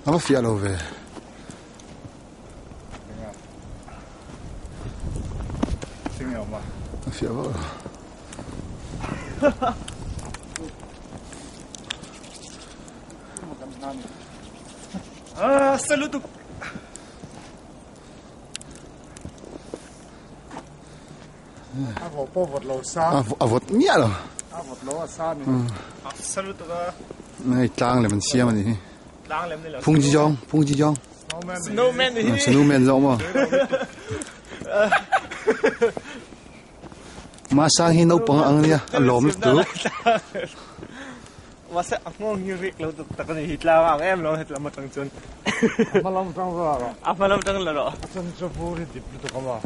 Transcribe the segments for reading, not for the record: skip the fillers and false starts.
Nó phía đâu về phía vợ saludo. vọt lâu xa vọt nhẹ rồi vọt lâu xa saludo này trang lại mình xem này phung chi chong snowman rộng mà mà sang hi nấu bằng ăn nha lồm tứ mà sẽ ngon như việc lâu tục tại cái hít lao em lo hết là một thằng chân mà làm trong rồi mà làm trong rồi chân cho vui thì được không ạ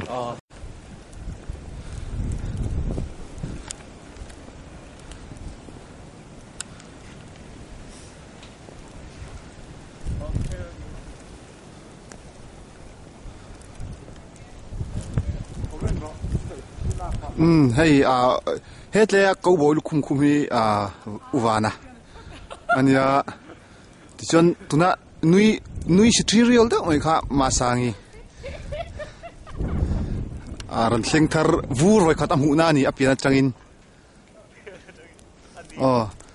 hey hết lẽ câu bồi khum hi uvana ania thì chọn tụi nó nuôi material đó mấy khá mà sangi ran theng thar vur vai khatam hu na ni apia changin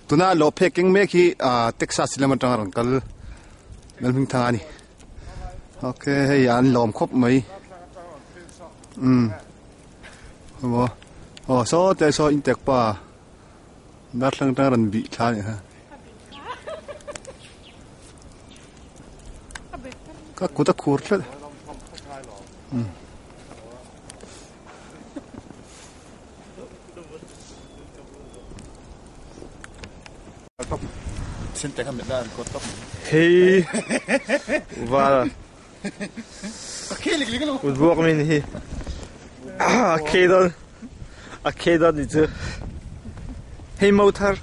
tụi nó lo packing me khi Texas lama tang ran kal melming thangani okay hey an lom khop mai so tại sao in tech pa đặt lang ta ran bị thà này ha các cụ ta khur lắm xin tech ham đã có tóc hey và một buộc mình hi Arcade đó thì chứ hey motor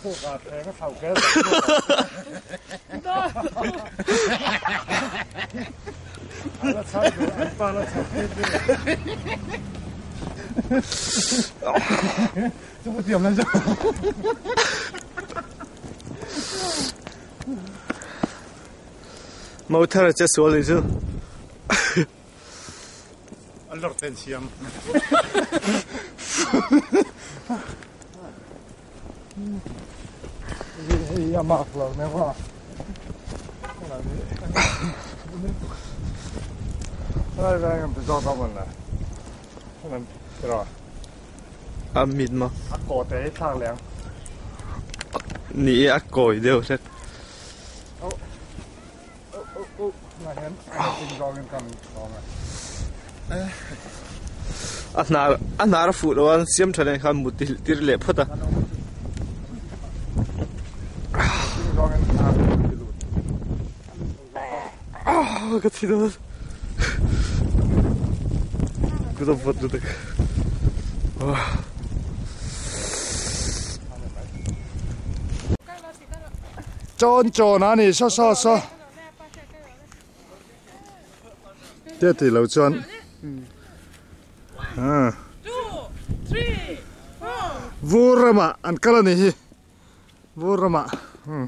phụ gạt thế nó phao kéo nó sai rồi anh ba nó sai这不点了这motor just số lên chứ anh lọt tên xiêm ya mặc rồi nè qua đây đây em phải cho tao mình này mình rồi mịt mà cổ tế thang lẹng nỉ còi đều hết là hén tình rồi cầm còn anh nào phụ đồ anh xem cho nên khám một tí lệ phật à cái gì đó cái đó phật được trôn anh so tiếp thì lâu trôn 2, 3, 4 Vurama an kala ni hi Vurama em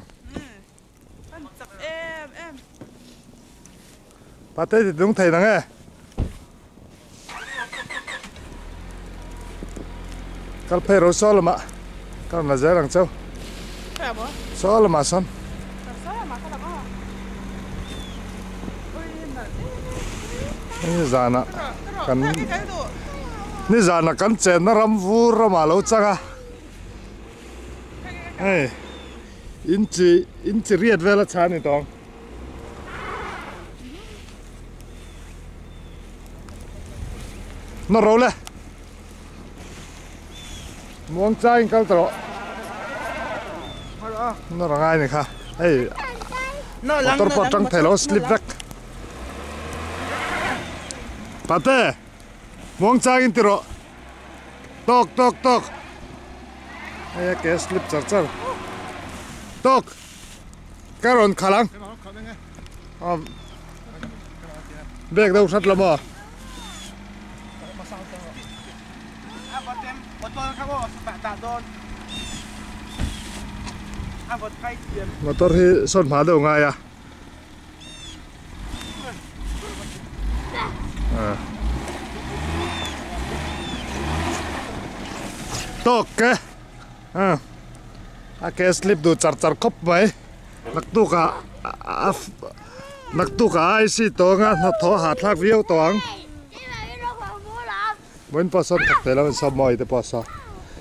Pate thì đúng thầy nè nghe Kal pe ro sol ma Kal na zai rang chau Sol ma son Ni zana kan ni zana kan chen na ram Vurama lo changa Hey inchi riat vela chani tong nó rô le muang chai kal tro nó ra ngay này kha hey motor pot trăng thelo slip back pate muang chai in tro tok hey ke slip char tok karon khalang bag đâu sắt lắm à motor hi son phá đâu ngay à tốt cái cái slip du char char khop mai nak tu ka ai si to nga na tho ha thak viau tawng When person thật thế là mình sao mồi thì bỏ sao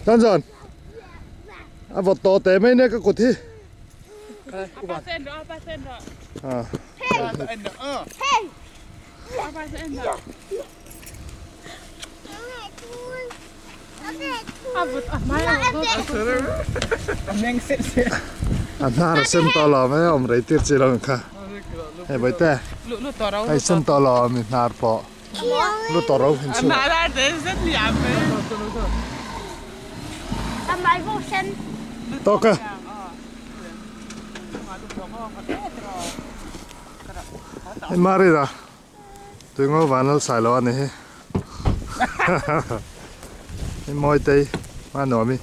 John John à vật to té mấy nè cái cột thi à anh na xem to lò mấy ông rầy tiết gì đâu cả hay vậy ta hay xem to lò mình nạp bỏ lúc tỏ rau hình xưa to cơ em mari ra tôi ngồi vào nó xài lo này em mỏi tay mà nổi mi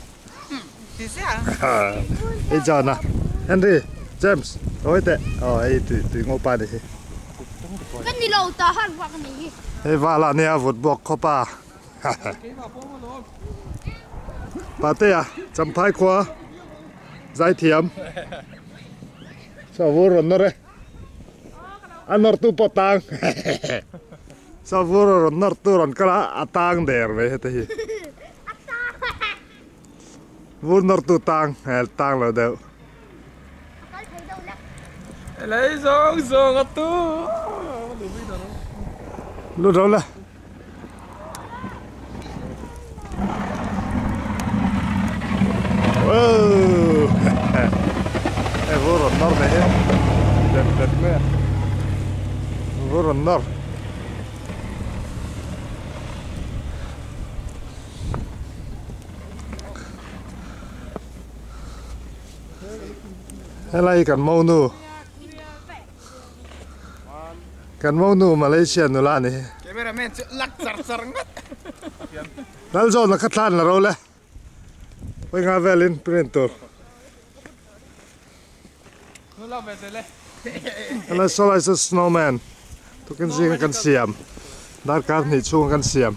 ấy giờ nè Henry James ôi tệ ấy tôi ngồi ba đây cái đi lâu ta hơn hoặc gì Ê vả là nè vụt bọc khó bà bà tê à chăm thái khoa giải thiểm sao vô rồi nó đây anh nở tu bọt tang sao vô rồi nở tu rồi cái là tang đẹp vậy hết thì vô nở tu tang tang là đâu lấy rong ở tu lúc đó là em vô rồi nở này đẹp mẹ vô rồi nở hay là cần mau nu Malaysia nu la này cameraman lắc sar ngat dal zo na khatlan la role oi nga velin printer nu la ve le ala so like a snowman tu kan sing kan siam dar ka ni chung kan siam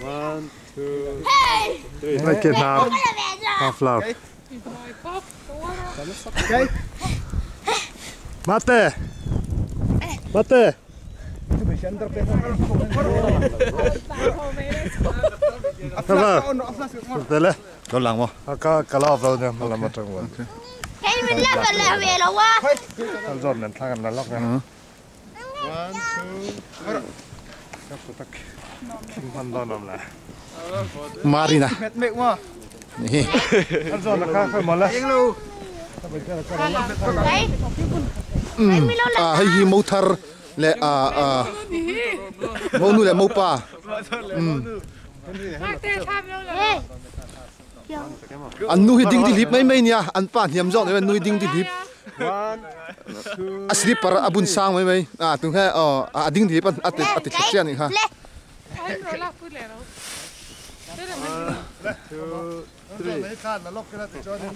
1 2 3 like it now half love mate Tele. Có lần không? Cá lóc đâu nha, làm một trong vậy. cái mình là về là quá Con giòn nên thằng nó lóc nha. 1 2 Kim đó nằm lại. Marina. mệt quá Con giòn là phải mở lại. Hay hi mâu thar le mâu nu le mâu pa. Anh nuôi ding di lip mấy nha, anh pa hiểm dọn này nuôi ding di lip. Asli para abun sang mấy tung hai ding di lip at chiên này ha.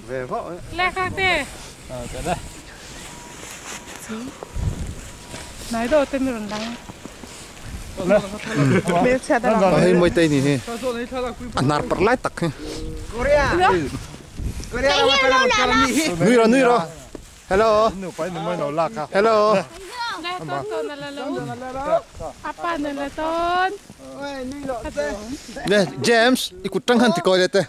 Về vợ. Lẹ khác thế. Cái đây. Nói đồ tên mình đắng. Hay môi tây này anh nạp bật lại tắc. Nuôi rồi. Hello. Hello. Apa nila ton? Nè James, ikut trăng hẳn thì coi đây.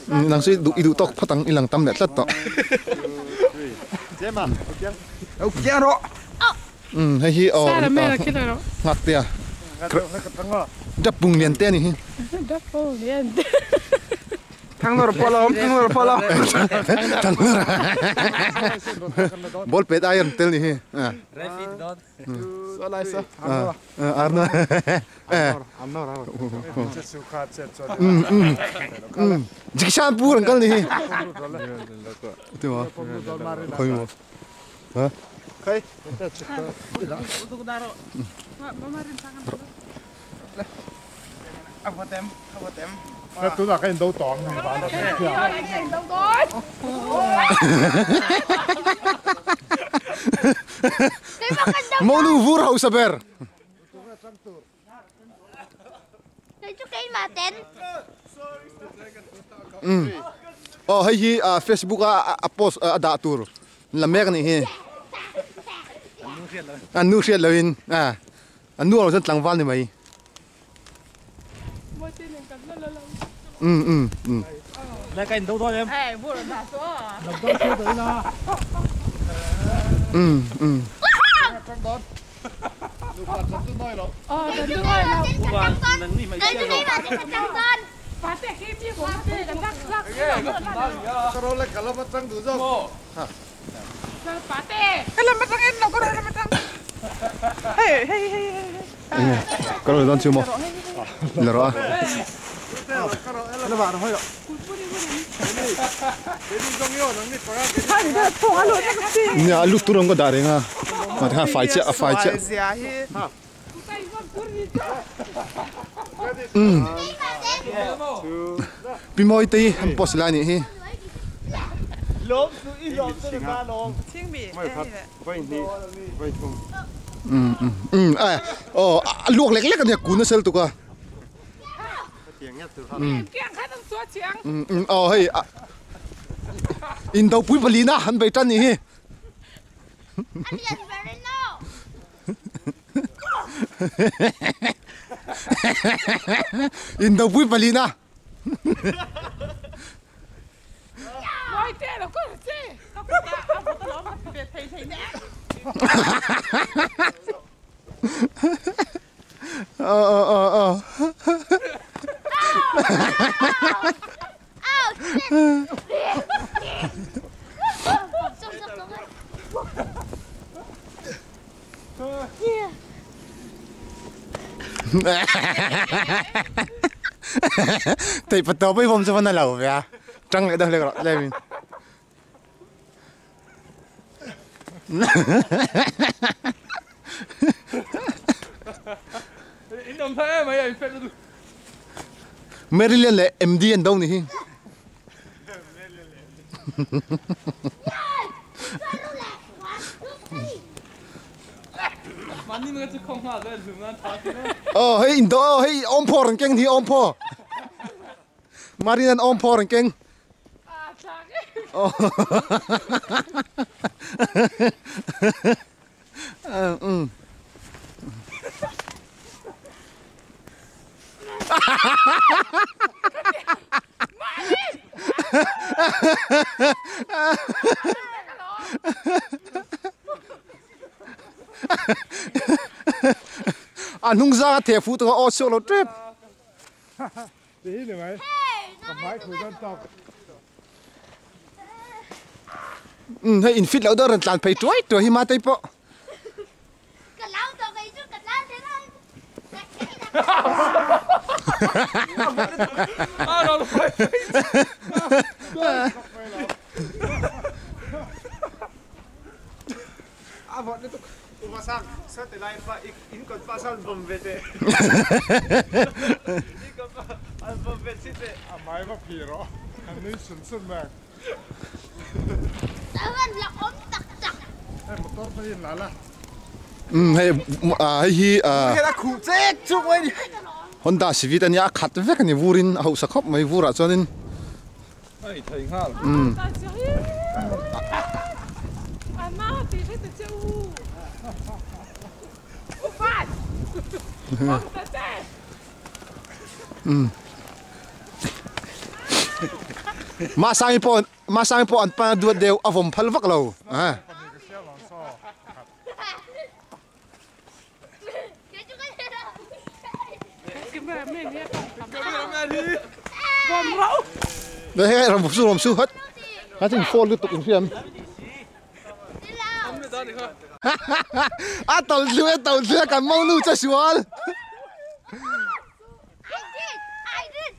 Nang si idu tok patang ilang tam net lat to. ok rồi Hay hi Sara mera kita ro. ngặt tia. Đập bung liền tên này. Đập bung liền. thằng nó follow Thằng bol pet iron tel ni. so lại sao Arno. Jiksan purang kal ni. Itu mah. Koi mo. Ha? Khay. Apa tem? Cái túi là cái đấu tỏng này bạn. Mau lu vur hau saber. Cái chú cây mà tên. Oh hi Facebook post da tur. La mek ni hi. Anu riat lawin. Anu lo san tlang wal ni mai. Lại cái đâu thôi em. Vô là đã số. Tên tôi là Và nâng đi mày Cái chú cây mà tên trăng son. Phá tệ khi biết của tệ gần rắc. Cái đó là cả lớp trắng đủ rồi. Phá tệ. Cái là mất răng em nào có đây là mất răng. Hey. Cái rồi don chưa mo. Là rồi. Nó vào nó hơi rồi. Nhà lúc turang có đá nga. Mà thằng phải chết. Bimoi tây ham post lại nè hi. lốm ít lốm tôi được ra lốm. Thiên bị. Luộc lek lek này cuốn nó sel tụ cơ. Kiang khai tăng số chiang. Hey. In đâu bụi bali na hắn bay chân nè hi. Anh nhận về đây nào. In đâu bụi bali na. Nói tệ là có gì. Nó có nhà áo có lỗ mà bị thấy nè. Thì bắt đầu bây vòng sẽ vẫn là lẩu vậy. Trăng lại đâu lại lên mình. In đồng thế mày ấy phết luôn. Maryland là MD anh đâu nè. Mà đi mình chỉ không hả rồi dùng nó tháo cái. Hey Indo hey om po rang keng hi om po. Maryland om po rang keng. Nung ra thể phụ tụi ô siêu lột trip. Tí này mày. Cầm máy khử dân tộc. Hay in fit lão đó rần tàn phải trôi rồi hi ma tay po. Cái lão tao cái chú cái lão thế này. Nó phải. Bọn nó tụi mà sang sao từ lại phải in còn phải sang bầm về thế. In còn phải bầm về thế. Máy nó phì rồi. Anh ấy sừng mẹ. Tao vẫn là ốm tặc. Em một tốt phải nhìn lại là. Hay hi Cái là khủ chết chụp ấy đi. Honda Civic anh ya khát vek ni vurin hau sa khop mai vura cho nên. Ai thấy hả? Anh thì thấy từ châu. Phát. Không ta tệ. Ma sang po an pa duat deu avom phal vak lo. Cái chú cái đó. Cái mẹ mình nhé. Cái mẹ đi. Vòng rẫu. Đấy rom su hết. Há ting phone liên tục in phim. Không biết đó được không? Tàu lừa cả mong nu cho xual. I did.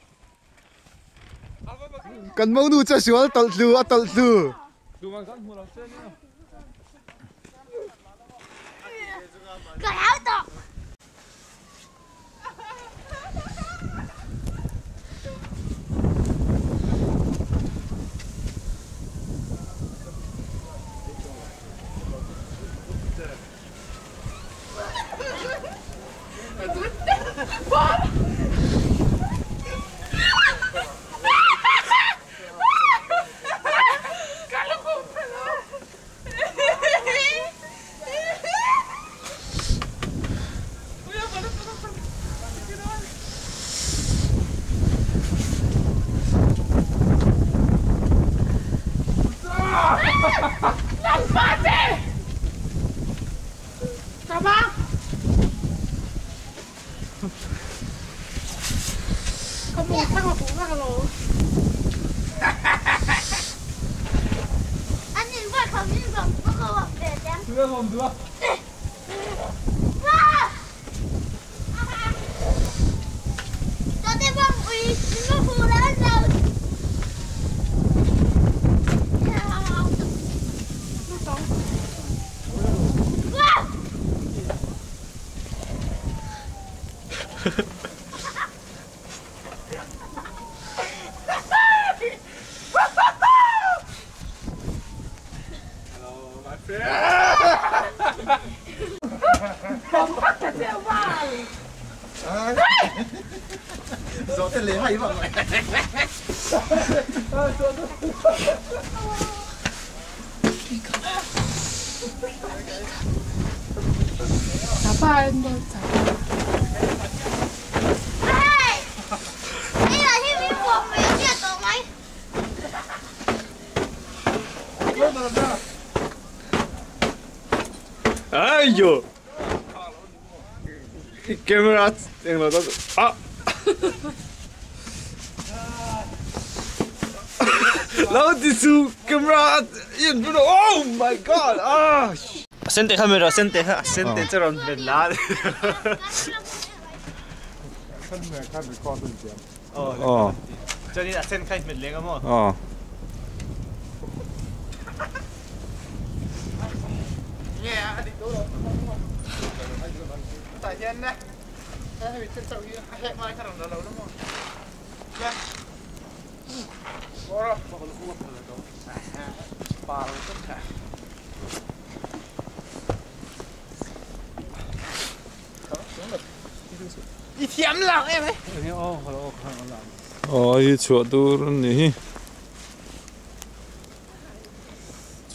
Cần mong nu cho xual tàu lừa. Đủ mang sẵn mua lòng xe nhá. 个老豆。干嘛？个木差个虎那个路。啊，你外口那种不和我别讲。这个我们做。哇！昨天我回你们湖南就。哇！昨天你係乜嚟？咋办呢？哎，你嚟呢邊我唔有啲到咪？哎呦！Kamera yang lo ah. Laut itu kamera yang dulu. Oh my god! Ah. Sente kamera, sente cerong benar. Oh. Jadi sen kait med lenga mo. Oh. Yeah, adik tu. Tại nhiên đấy. Thế thì trên sau kia hẹn mai cái đồng lâu lắm rồi. Dạ. Bora, bao lâu cũng không được đâu. Ba rồi tất cả. Đi thiểm lặng em ấy. Ôi, chỗ dur này.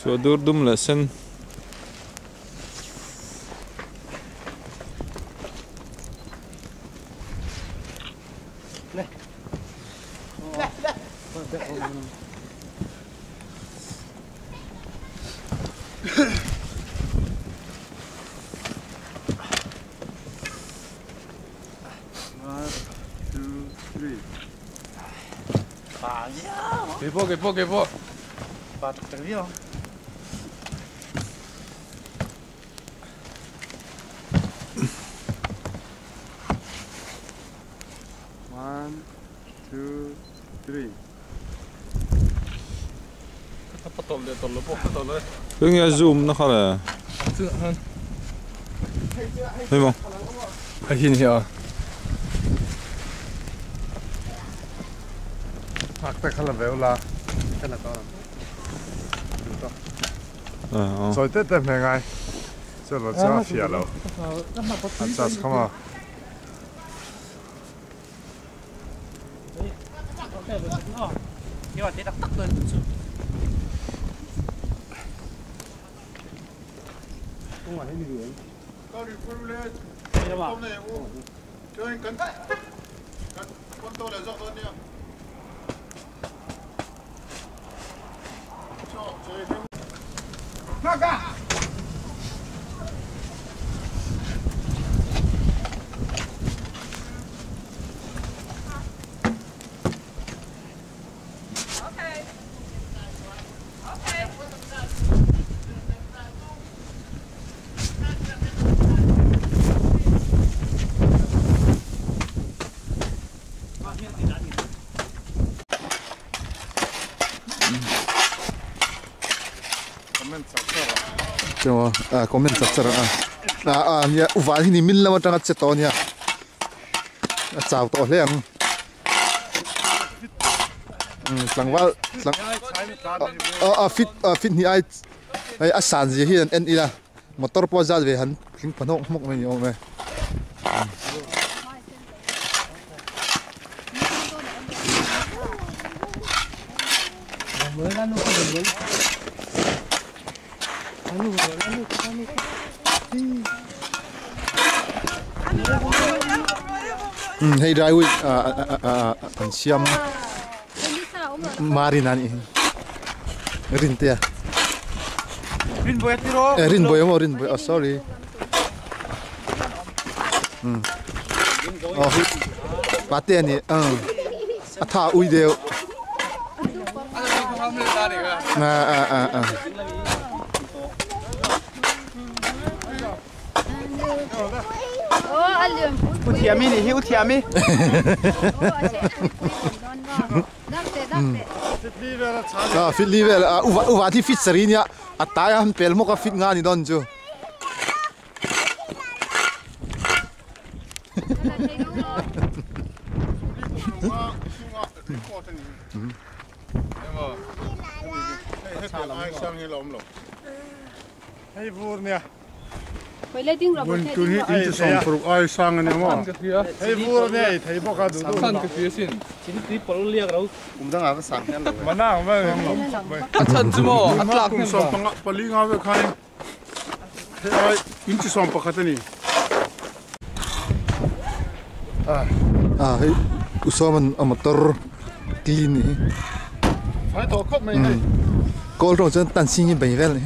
Chỗ dur dum là sen. Kepo. Pat tervio. One, two, three. Cứ nghe zoom nó khó là. Thấy không? Hay nhìn hiểu. Hoặc ta khá là véo là khá là to lắm. Rồi tết tết này ngay. Cho nó cho phía lâu. Chắc không à? Nhưng mà thế tắc lên. Không phải gì nữa. Tao đi quên lên. Hôm nay chơi anh cấn. Con tôi là rộng hơn nha. Cho chơi thêm. Naga. comment satsara. nia uvan hi ni min lama tanga che to nia chau to hleng tlangwal fit ni ai asan ji hi an ila motor po za ve han thing panok mok mai ni ome hey driveway an siam marinani rintia Rin boy tiro. rin boy mo rin boy sorry pate ni atha ui deu Utiami ni, utiami. fit level uva thi fit sarinia ataya han pel mo ka fit nga ni don chu Hey vur nia. Pwede ding robot. Bun tu hi in som pro ai sang ne mo. Hey vur nia thei bo ka du du. San ka phía xin. Chính tí bỏ liếc đâu. Um dang ava sang hen lo. Mana ma Athan chmo atlak kum som panga pali nga ve khai. Ai in chi som pakhatani. hey usoman amator clean ni Phai to khop mai nei. kol rong chen tan sing ni bai vel ni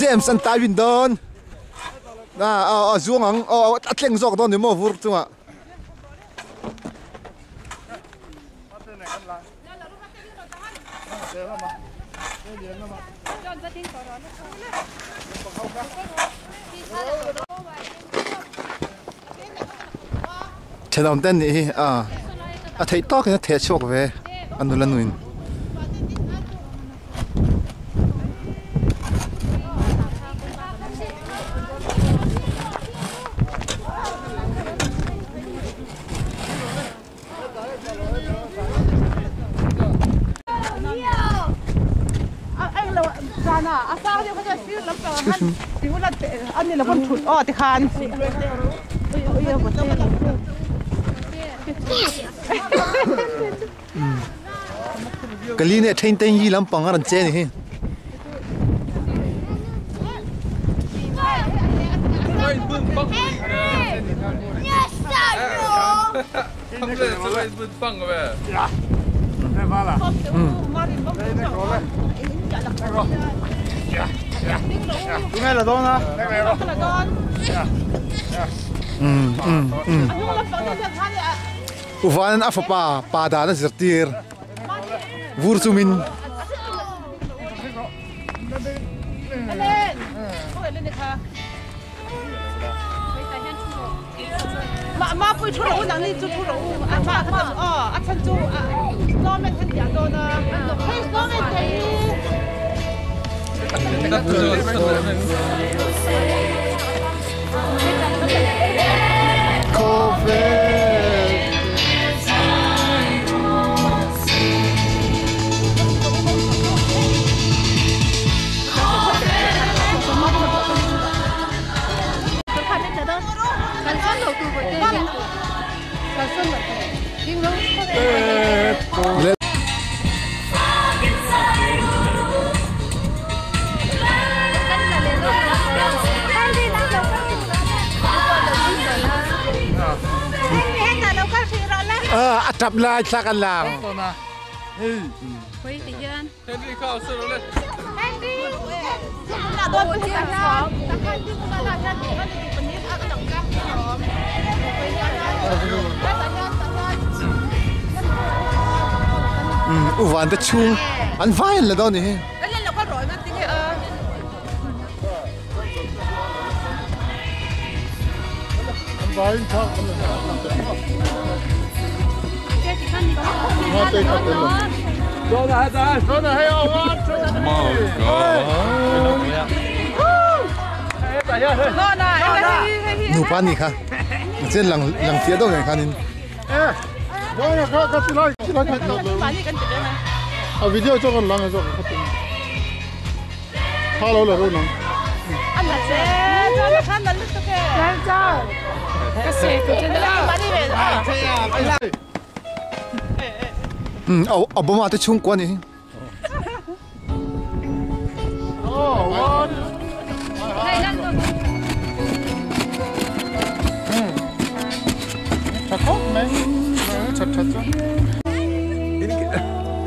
James an tai win don na zuang ang atleng zok don ni mo vur chunga Chedam ten ni thei to ka the chok ve anulan nuin Kali ne train ten yi lam pang ran che ni hi Nghe là đó nè. uvan afapa pada na zirtir vur chumin Ma pui thu lỗ nang ni chu thu lỗ a ma kha a chan chu lo men than ya do na hey lo men dei atap lai thakan lang Pwede yan. Henry khao sơ lên. Andy. Là đôi với cả nó. Ta khai chứ không là ra thì nó đi bênนี้cái động tác hòm. uvan ta chung an vai la don ni Cái lên là có rồi mà tiếng Vai thak. Cái Ngon tươi thật luôn. Rồi là hết rồi. Rồi hay không ngon. Nụ pan đi khá. Trên lằng phía đâu này khá nên. Rồi là có xin lỗi thật luôn. Video cho con lằng rồi. Hello là luôn. Anh là xe, nó khá là lúc kìa. Đang cho. Cái xe của trên đó. Mà đi về rồi. Obama tới chung quan này.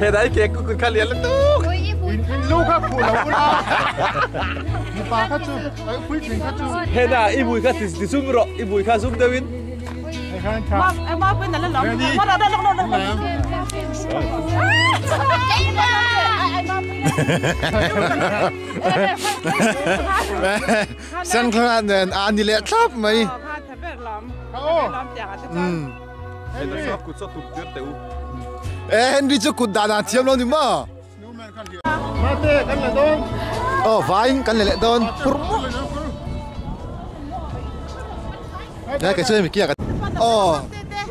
Thế đấy kìa cứ khá liền lắm tú. Lúc khác phụ là phụ là. Một bà khác chứ. Đấy quý trình khác chứ. Thế là ít bùi khá thì zoom rồi, ít bùi khá zoom đâu in. Em mau quên là lên lỏng. Mau đâu đâu đâu đâu. Sen khăn nên anh đi lẹ tháp mày. Thế là sao cũng sao tụt tuyết tiểu. Henry cho cụt đàn thiêm luôn đi mà. Mate, kan là đôn. Vai kan lẹ đôn. Đây cái chơi mình kia cái.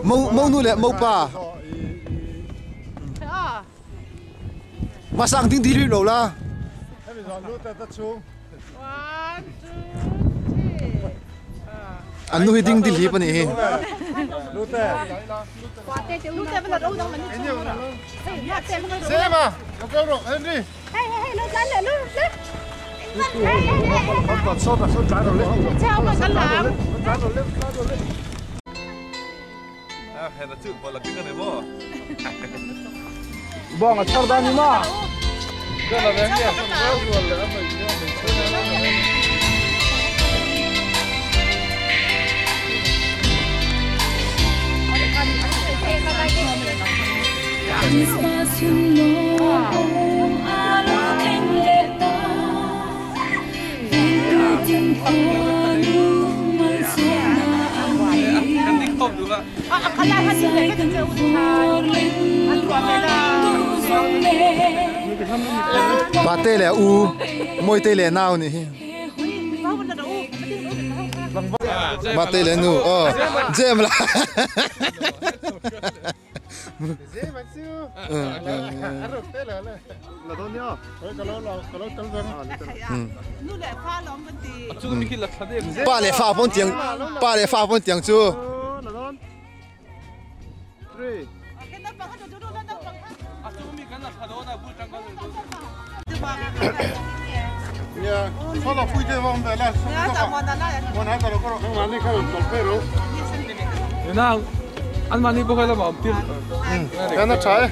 Mông nu lẹ mông pa. Mà sang tiếng đi rồi là. Anh nuôi tiếng đi liệp này. Xem mà, nó câu rồi, Henry. Hey, lúc lên lại lúc lên. Còn sốt trái rồi lên. Sao mà cần làm? Thế là chữ bỏ là cái này bó. Bong ở sau đó đi mà. Cái là bé kia. Bà tê lẹ u, môi tê lẹ nào nè. Bà tê lẹ nu, Jem là. Jem mà siêu. Rồi tê lẹ là đôn nhá. Cái lỗ trắng trắng. Nu lẹ pha lỏng bên tí. Chú mình kia là thật đấy. Ba lẹ pha phong tiếng chú. Là đôn. 3. Cái nó bằng hết rồi, nó bằng hết. Chú mình cái là thật đó là vui trắng con rồi. Ya, solo fui de bomba la. Bueno, hasta lo corro, no maneja el tolpero. Thế nào? Ăn mà đi bốc hay là bảo tiền. Ya nó trái.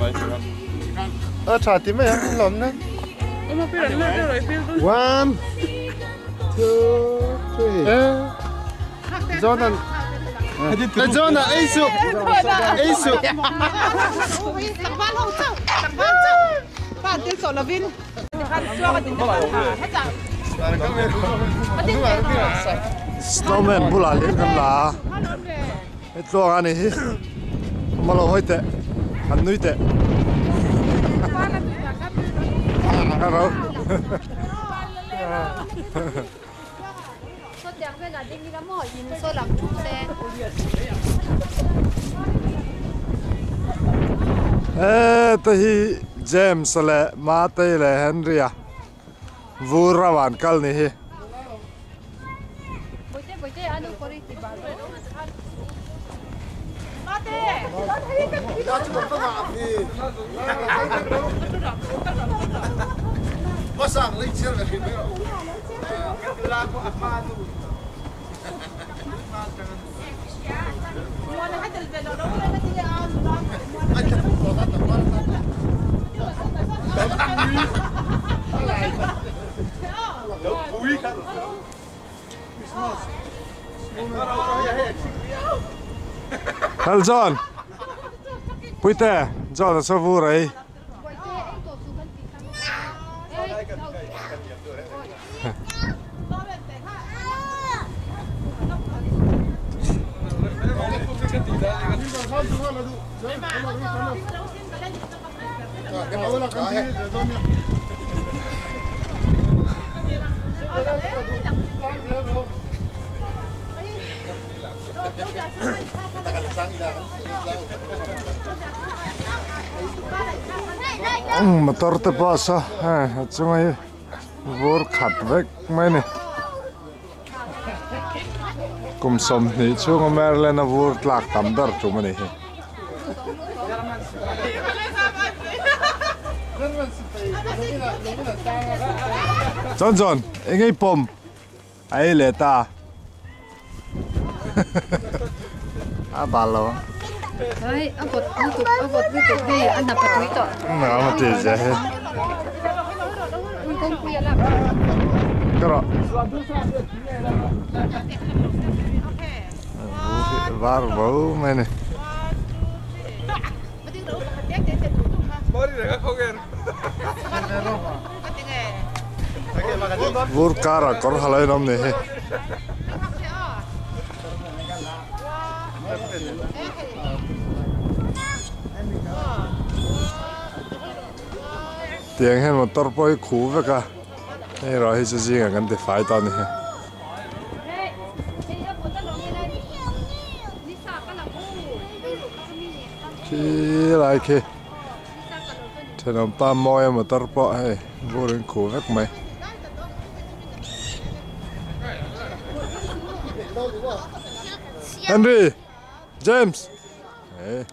Trái tím ấy, lắm đấy. 1, 2, 3. Jordan. Jordan, Asu. Asu. Tặng ban không sao, tặng ban sao. Bạn tiếng sổ là Vin. Snowman bula lên kan la. Ito ani hi. Malo hoite. An nuite. Hello. Số tiền cái là đinh đi lắm hỏi nhìn số làm chủ xe. Tahi James le Mate le Henry à. Vurawan kal ni hi. Boite anu kori tiba. Mate. Masang lấy chiếc là khi nữa. Hal John. Puite, John sa vurai. motor te pasa, chung ai vor khat vek mai ne. Kum som ni chung Maryland vor tlak tam dar chu mani he. John, engai pom. Ai le ta. Balo. Đấy, ăn bột với tục đi, ăn nạp túi tỏ. Nó mà tiền gì hết. Không khuya lắm. Cái đó. Var bố mày này. Vur cara kor halai nam ne he. Tiếng hen motor poi khu vậy cả. Đây rồi thì chỉ là gần để phải tao này. Khi lại khi thì nó ba môi motor poi hay vô đến khu vậy mày. Henry, James. Hey.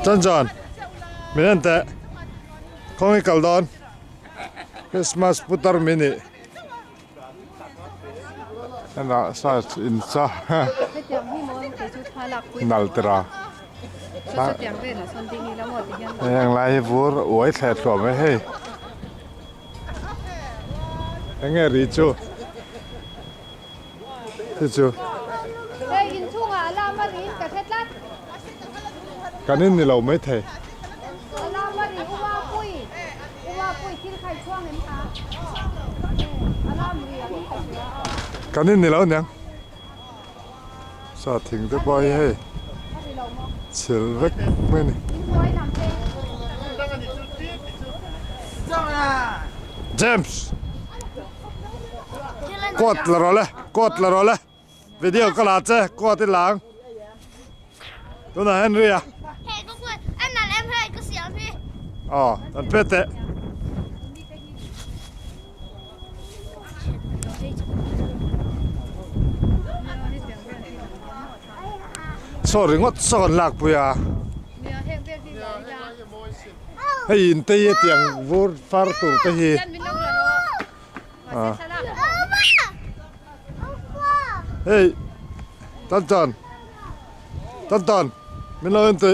John, minente. Kongi kaldon. Christmas putar mini. Ana sa insa. Naltra. Yang lai vur oi thlet lo me he. Enge ri chu. Chu. Hey, in chung à, la ma ri ka thet lat. Kanin ni lo mai the. La ma ri uwa pui thil khai chuang em ka. Ala mi ri ani ka. Kanin ni lo nyang. Sa thing te boy he. Chil vek me ni. James. Cốt là rồi. Video có là chứ, cốt thì láng. Tôi là Henry à? Hey, có quên, em là em hay có xỉa phi. Anh biết thế. Sorry, ngót son lạc bùi à? Hay in tây tiếng vô phá tủ tây hi. Hey, Tonton, mình lo ente.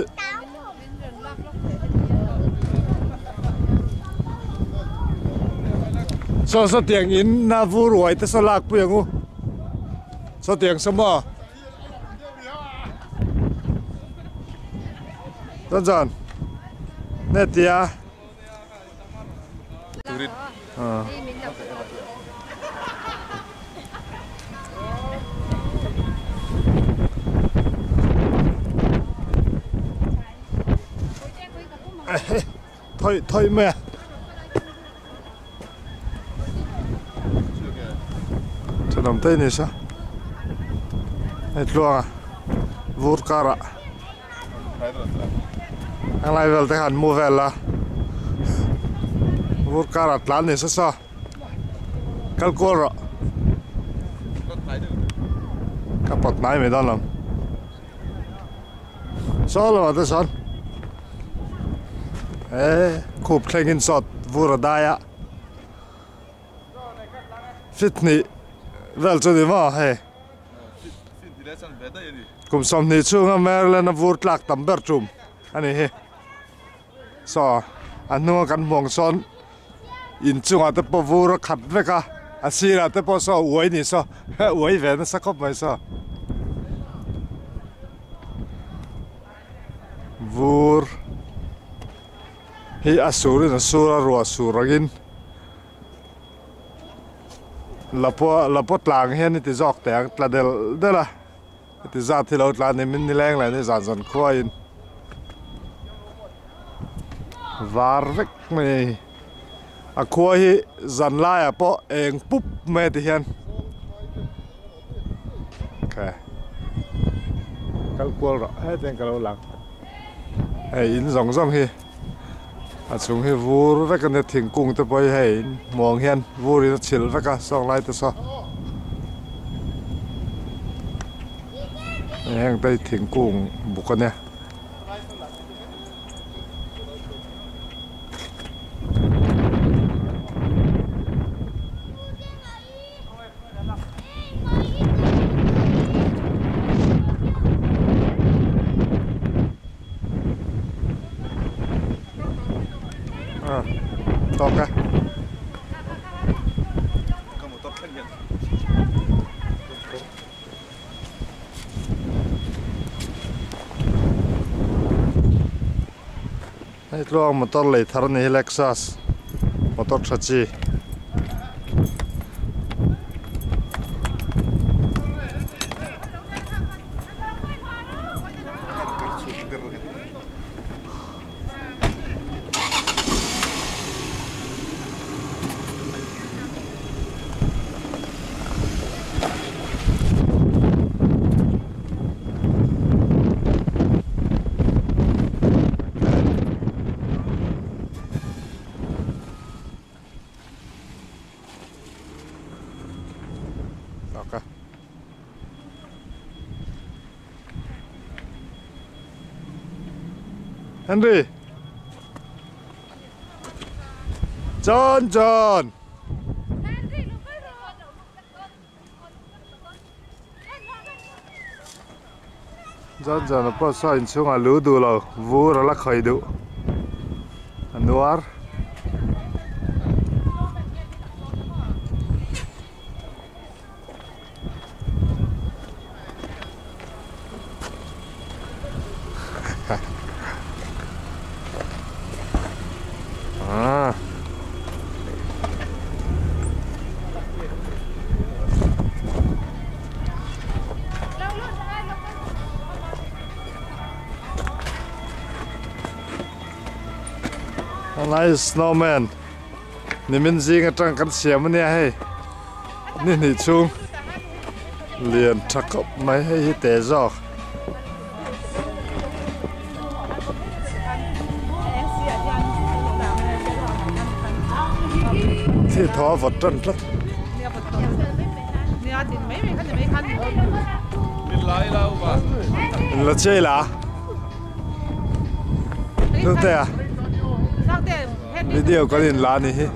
So tiếng in na vu ruồi te so lak pu yangu. So tiếng sama. Tonton, netia. Thôi mẹ. Cho nằm tay này sao? Hết luôn à? Vút cara. Ang lai vel te han mu vel la. Vút cara tlan này sao? Kalkol rồi. Kapot nai me don lam. Solo mà son. Khub klengin sot vura daya. Fitni vel cho đi mà he. Kum som ni chunga Maryland vur tlak tam ber chum. Ani he. So anu kan mong son in chunga te po vura khat veka. Asira te po so uai ni so. Uai ve na sakop mai so. hi asurin asura ro asuragin lapo tlang hian ti jok tang tladel dela ti za thi lo tla ni min ni leng la ni zan khuain var vek me a khua hi zan lai a po eng pup me ti hian okay kal kwal ro he ten kalo lang hey in zong hi a chung hi vur vek an thing kung te poi hey mong hian vuri na chil veka song lai te so heng tai thing kung bukane toka ai tlo motor lei thar ni Lexus motor thachi Henry John apa sa in chung a lu du lo vu ra la khoi du anuar nice snowman ni min jing atang kan siam ne hei ni chung lian thakop mai hei te zo thi tho vật trân rất là chơi là đâu thế à video có điện lá này hết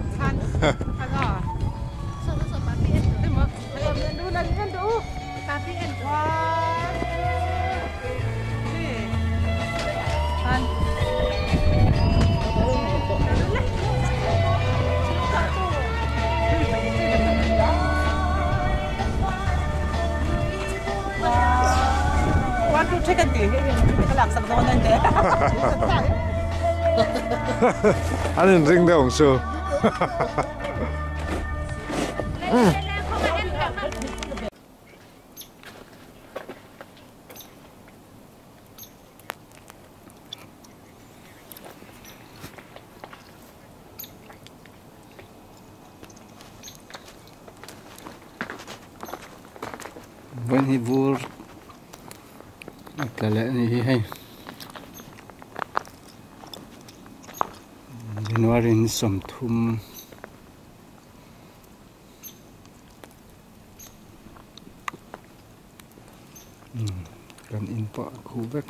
chicken tiền cái làm sầm ngon lên thế. Anh ring đâu ông sư. When he wore kala ni hay January ni som thum kan in pa khu vek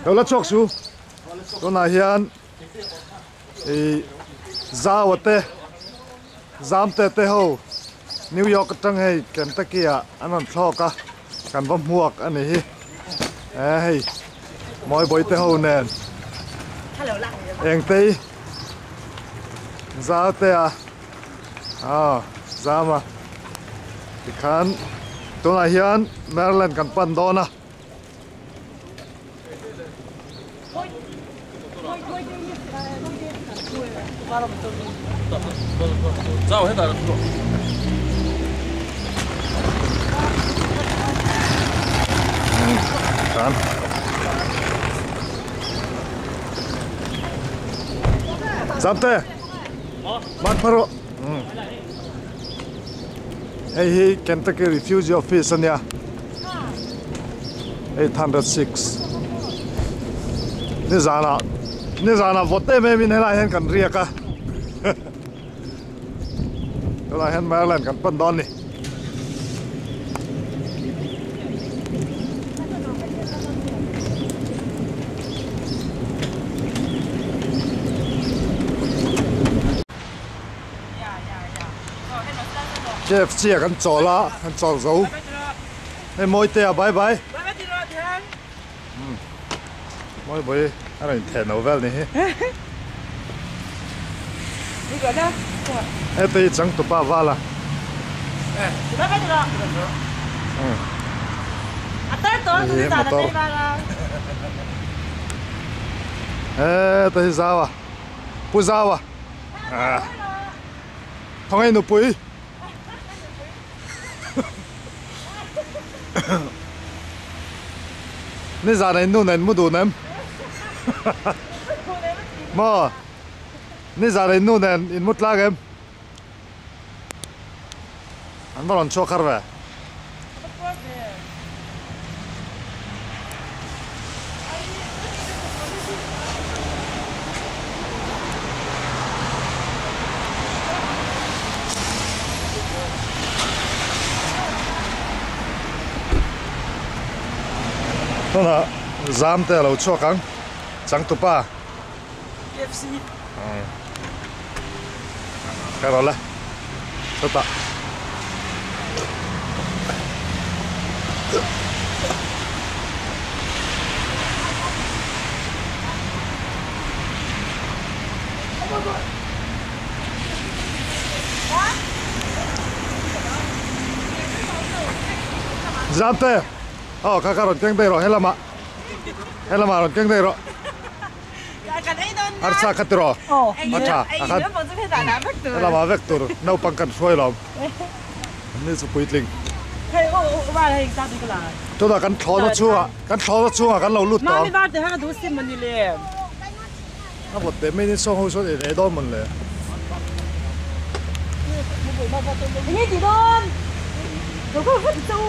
đâu là chọc su ตัวน่าเฮียนzawate zamte te ho New York tang hei Kentucky anon thoka kan bom huak ani hi hei moi boi te ho nen eng te zawate zama tikhan tuna hian Maryland kan pan dona Sao hết rồi. Kan. Sampai. Mat paro. Hey, Kentucky Refugee Office nya. 806. Ni zana vote me min hela hen kan ria ka. Hela hen Maryland kan pan don ni. Chef chia kan chola kan chol zo. Hey moi te bye bye. Moi boy anh thèn novel ni he. Đi gọi đó. Ê tây chẳng tụ ba va la. Bye bye rồi. Tới tối tôi đi ra đây ba. Ê tây sao à? Pu sao à? Không ai nụ pui. Nên giờ này nụ này mua đồ nem. Mà nên giờ này nụ này in mút lag em. Anh bảo anh cho khar về. Nó là giam te lâu cho căng chẳng tụ pa FC cái đó là sao ta giam te kakak ron keng te rồi hay là mà ron keng te rồi harus sakat rồi acha akan hay là mà vector nấu bằng cần xoay lắmนี่สุดลิงตัวนั้นกันทอดชั่วกันเราลุดต่อมาไม่บ้านแต่ถ้าดูซิมันนี่เลยถ้าหมดแต่ไม่ได้ส่งเขาส่งเอดอนมันเลยนี่จีโดนเดี๋ยวก็ขึ้นตู้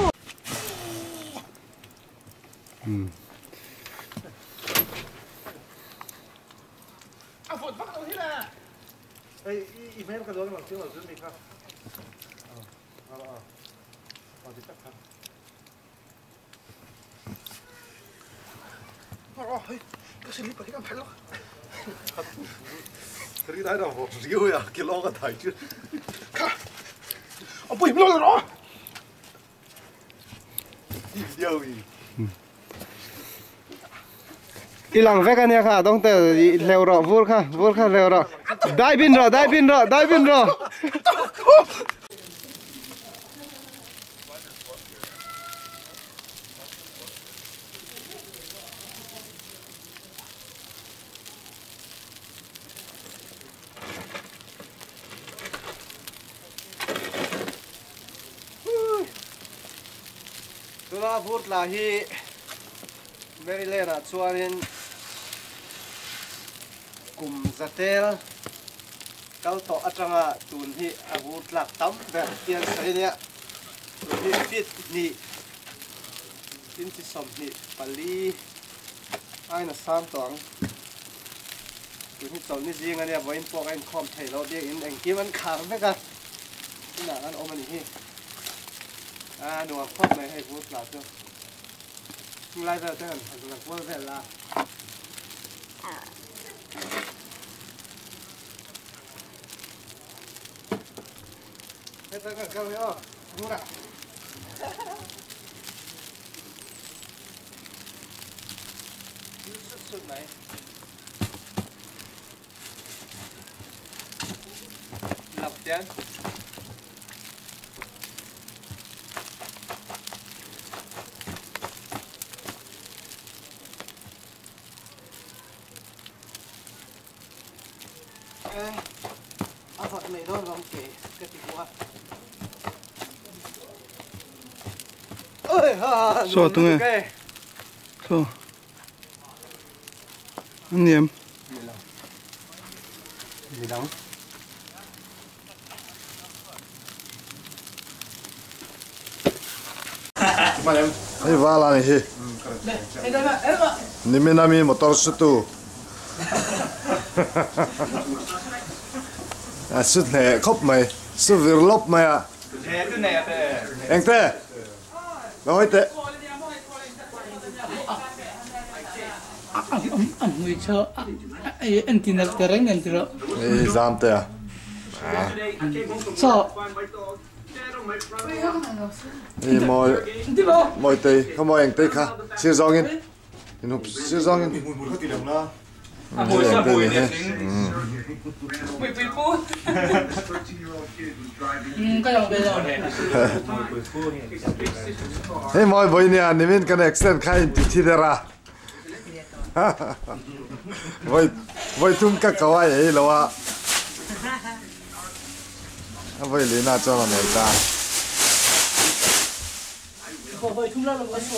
เอาฝนฟักตรงที่ละไอ้อีเมลกระโดดมาซื้อนี่ครับเอาดิครับเฮ้ยก็สิไปกันไปแล้วทรีได้ดอกเรียวอ่ะกิโลก็ถ่ายชื่อเอาปุ๋ยไม่รอดหรอเดียวอีอีหลังแวกันเนี่ยค่ะต้องแต่เร็วรอวูดค่ะเร็วรอได้บินรอตัววูดลาฮีเมริเลน่ะชวนกลุ่มสเตลเขาต่ออัตราตุนที่อาวุธหลักตั้มแบบเตียนใส่เนี่ยตุนที่ฟิตนี่ฟินที่สมนี่ปาลีไอ้น่ะสามตัวตุนที่สมนี่จริงอันเนี่ยวันพวกไอ้คอมไทยเราเดียกเองกี้มันขางไหมกันที่หนักอันโอมันนี่หนูพบไหมให้พูดหลักเจ้าไล่ไปเถอะหันหลังพูดเสร็จละ Lập tiền. Anh Phật này đó làm kể cái gì quá. Ôi ha. So tung nghe. So. Anh em. Gì đâu? Hei vala ni hi. Nimi nami motor sutu. Sut ne khop mai, su virlop mai à. Anh te. Nói te. Người cho anh tin là tereng anh tiro. Ei zam te à. So. Ei moi te, không moi anh te kha. Siêu zong in. Inu siêu zong in. Anh te ni he. Cái dòng bây giờ. Hey moi boy ni an nimin connection khai ti ra. Voi tum ka kawai ei lowa. Voi lina cho là này ta.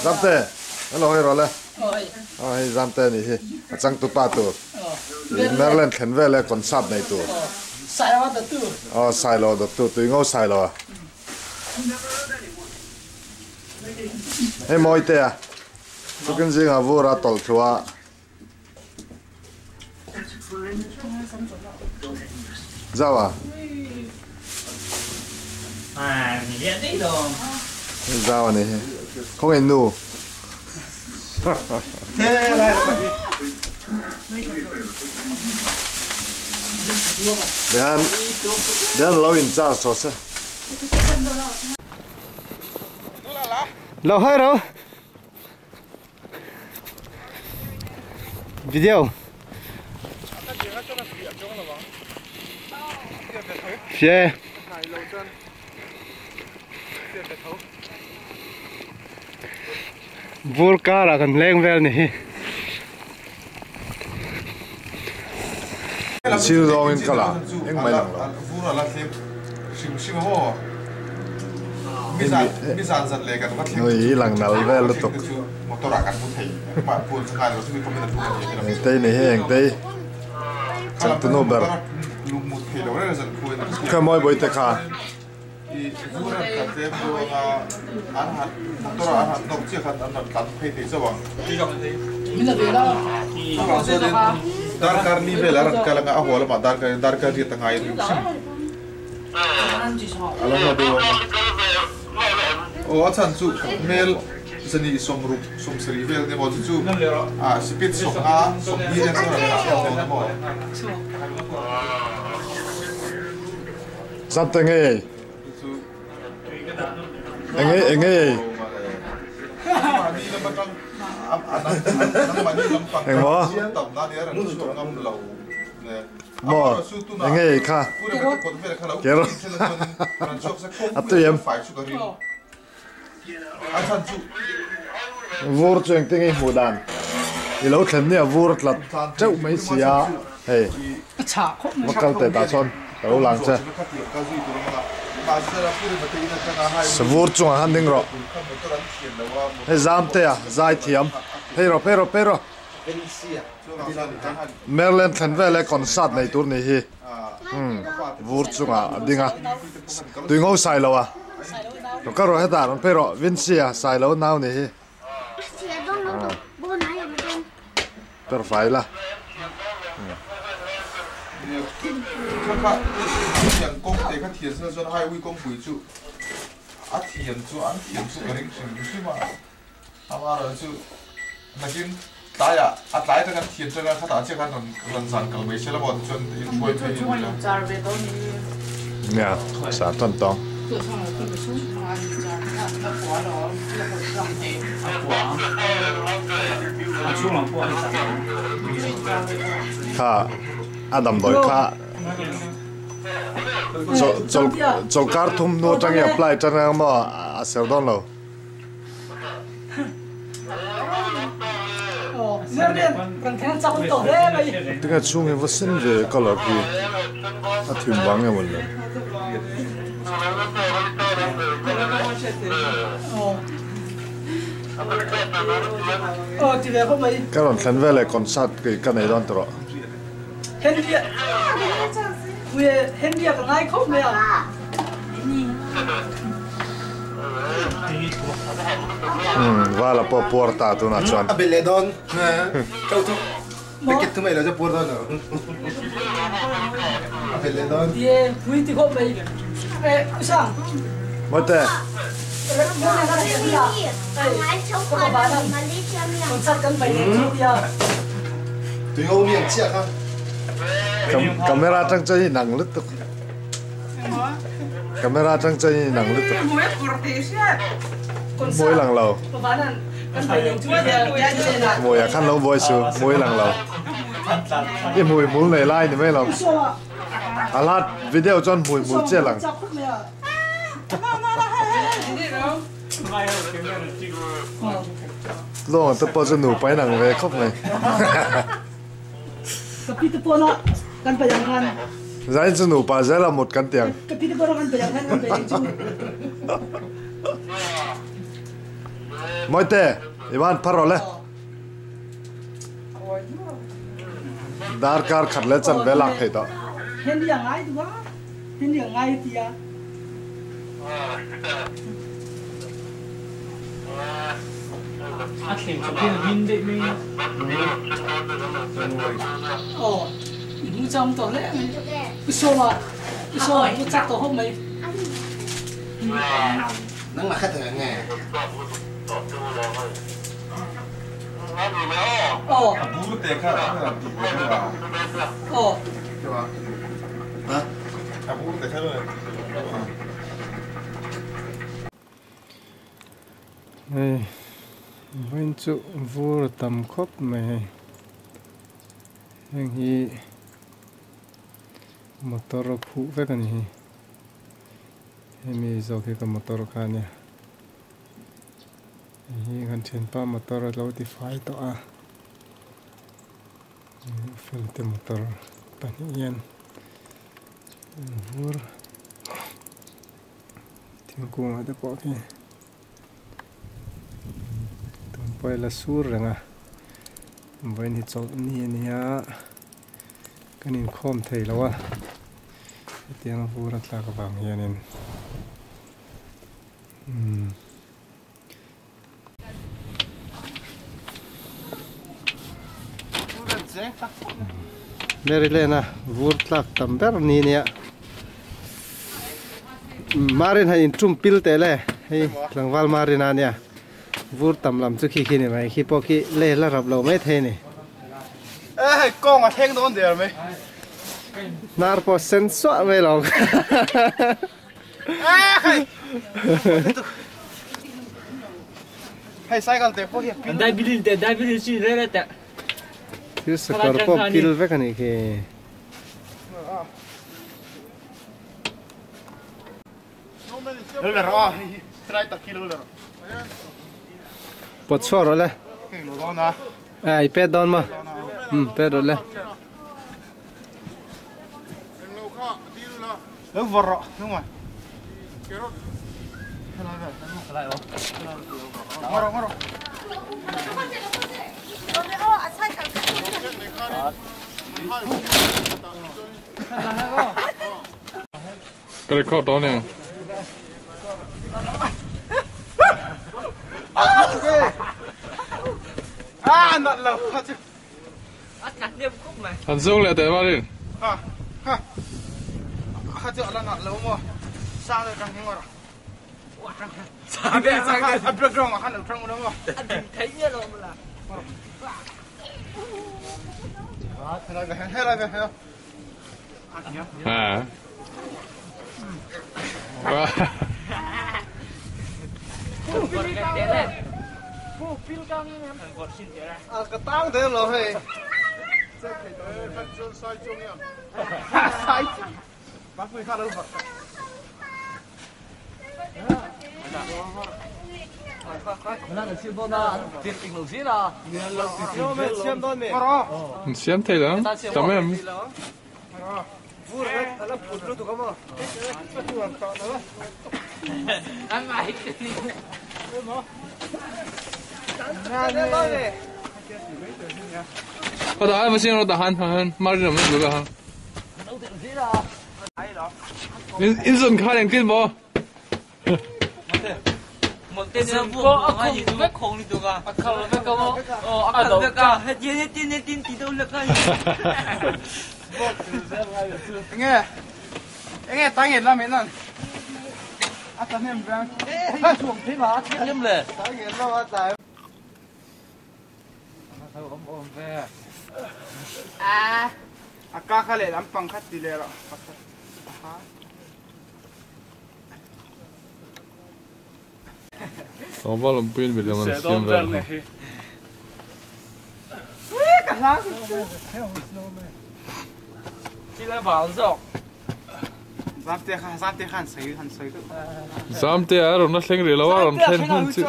Zamte. Hello hero le. Oi zamte ni hi. Achang tu pa tu. Merlen khen ve le kon sap nei tu. Sai lo da tu. Sai lo da tu ngô sai lo. Hey moi te à. Tu kan jing a vura tol thua. Zawa. Mình biết đấy rồi. Zawa này. Không ai nu. Để lâu in cha so se. Lâu hơi đâu. Video. Xe. Volca là cần lên về này. Siêu rong in kala. Anh mày làm rồi. Misan dần lệกันวัด Người ý lằng nal về lúc tục. một tổกันmột thầy mà buồn sang ngày rồi sẽ có mình là Anh tây này hay anh tây. Chắc tụi nó bер. lúc một thầy đó là dần quên. Cái mồi bồi tê kha. Thì vui là cả thế vừa ăn hạt một tổ ăn hạt nấu chiếc hạt ăn hạt cắn hay thế sao bằng. Mình là về đó. Dar karni bela ran kala nga ahwala ma dar ka ri tangai ri sim. Alam ma dewa ma. O athan chu mel zani som sri vel ne mo chu speed som a som hi ne so ra mo. Something ấy. Anh ấy. Anh mo. Mo. Anh ấy kha. Kero. Atu yam. Vur cho anh tiếng ấy mù đàn. Thì lâu thân nè vur là châu mấy xìa. Hey. Mà câu tệ ta son. Lâu làng xe. Vur chung hắn đinh rồi. Hey zam te à, zai thiam. Pero. Merlen thân về lại còn sát này tour này hi. Vur chung à, đinh à. Tùy ngô sai lâu à. Nó có rồi hết à, pero Vincia sai lâu nào này hi. Pero phải là. Thiền công để các thiền sư cho hai uy công quý trụ. Thiền chu cái rinh chừng chứ mà. Ama rồi chứ. Mà kim tại à tại cái thiên cái khát đã chơi cái lần sản cầu mấy xe là một chân in quay phim nè xã tuần tông khá Adam đôi khá cho car thum no trang apply trang mà sell down lo tiếng Anh chung em vẫn xin về color kia thuyền vắng em một lần cái đoạn khán về lại concert cái này đoạn rồi và là porta tu na chuan Beledon kau tu paket tu mai lo je porta no Beledon ye pui ti ko mai sang mới thế tui ngau miệng chia ha camera trang chơi nặng lứt tục camera trang chơi nặng lứt tục mỗi lần lâu mỗi khăn lâu voi su mỗi lần lâu cái mùi muốn này like thì mấy lần lát video cho mùi chết lần lo tôi bao giờ nụ bay nặng về khóc này tapi tu pun kan bayangkan Zain sunu pa là một căn tiền. tapi tu pun kan bayangkan kan bayang Moi te, Ivan parole. Dar kar khatle chan ve lak thei to. hen dia ngai tu ba hen dia ngai tia Akhirnya sampai bindek ni. oh ibu jam tu le iso ibu cak tu hom mai nang nak kata nghe oh buru teh kan oh hả buru teh kan Hey, vẫn chịu vô tầm khóc mày. Anh hi motor phụ với cái này. Em Mizo cái motor cái này. Hi gần trên pa motor lâu thì phải to à. Phil thì motor panian. Vô. Tiếng cuồng ở đây có cái. Bây là sur rằng à, bây giờ chọn ni nia, cái nín khom thấy lâu à, tiếng vô rất là các bạn nghe nên, Mary Lena, vô rất tầm bé ni nia, Marin hay in pil tele, hay lang val Marina nia. Vô tầm làm trước khi này mày khi po khi lê là rập lầu mấy thế này. ê con à thèn đón được mày Nar po sen xóa mấy lòng. hay sai con tiền phố hiệp Dai bilin si re re. Thứ sự có po pil với cái này kì. rồi rồi trai tập kilo rồi Bột xóa rồi lên. À, pet down mà. Pet rồi lên. nó vỏ rọ đúng rồi cái này đó nè nặn lẩu hắn dùng lại tới bao đi hạt rượu là nặn lẩu mà sao rồi càng ngon rồi sang đây ăn được rong mà ăn được rong đúng không thấy như rồi mà là cái tang thế rồi hey sai bắt người khác đâu xem thế đó tao em có đó em xem nó đã han mà rồi mình được ha in dân khai lên kinh bò một tên có không biết không đi được à không biết có không biết cả hết tin tí đâu được cái nghe tai nghe làm thế nào tao em đang chuồng thế mà em lệ tai nghe lo tại cá khai làm bằng khát đi rồi on vallan pilvillä on sen verran. Sillä valso. Samtidig er du nok længere, eller var der en tænd hen til?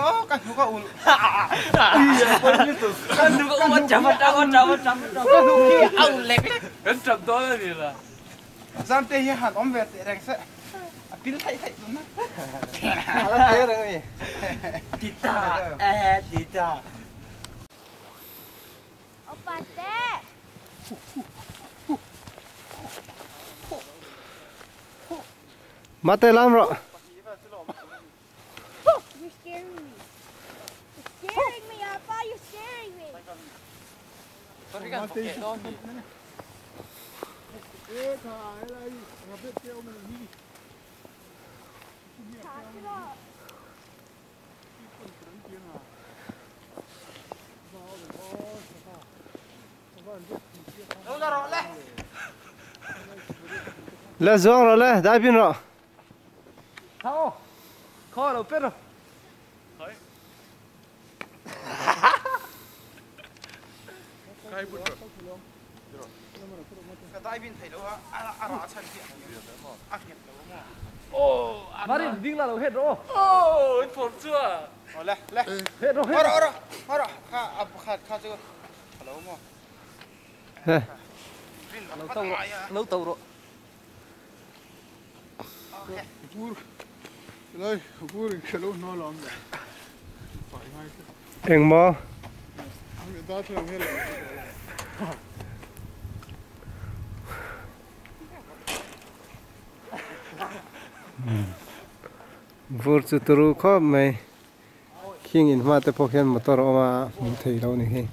Samtidig her har omvendt det, Pil thay luôn á. Tita. Opa te. Mate lam rồi. You're scaring me. You're scaring me, Opa. You're scaring me. Là giông rồi là đai pin rồi. Không. Khó đâu biết rồi. Cái bút rồi. Cái đai pin thấy đâu á? Ra chân kia. Ô, Marin đi là đâu hết rồi. Ô, phồn chưa? Lẹ. Hết rồi. Rồi. Khá chưa. Hello mà. Nè. Lâu tàu rồi. Đây, vui cái lúc nó làm vậy. Em mò. Người ta thường hết rồi. Vừa từ từ có mày khi nhìn mà tới phố hiện motor mà mình thấy đâu này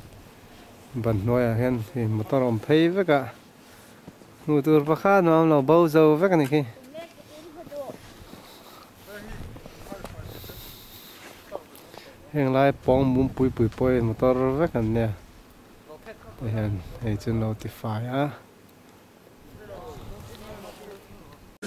bận nói à hiện thì motor ông thấy với cả người tôi bắt khá nó là bao giờ với cái này khi hiện lại bong muốn bụi motor với cái này thì hiện hay chân notify á.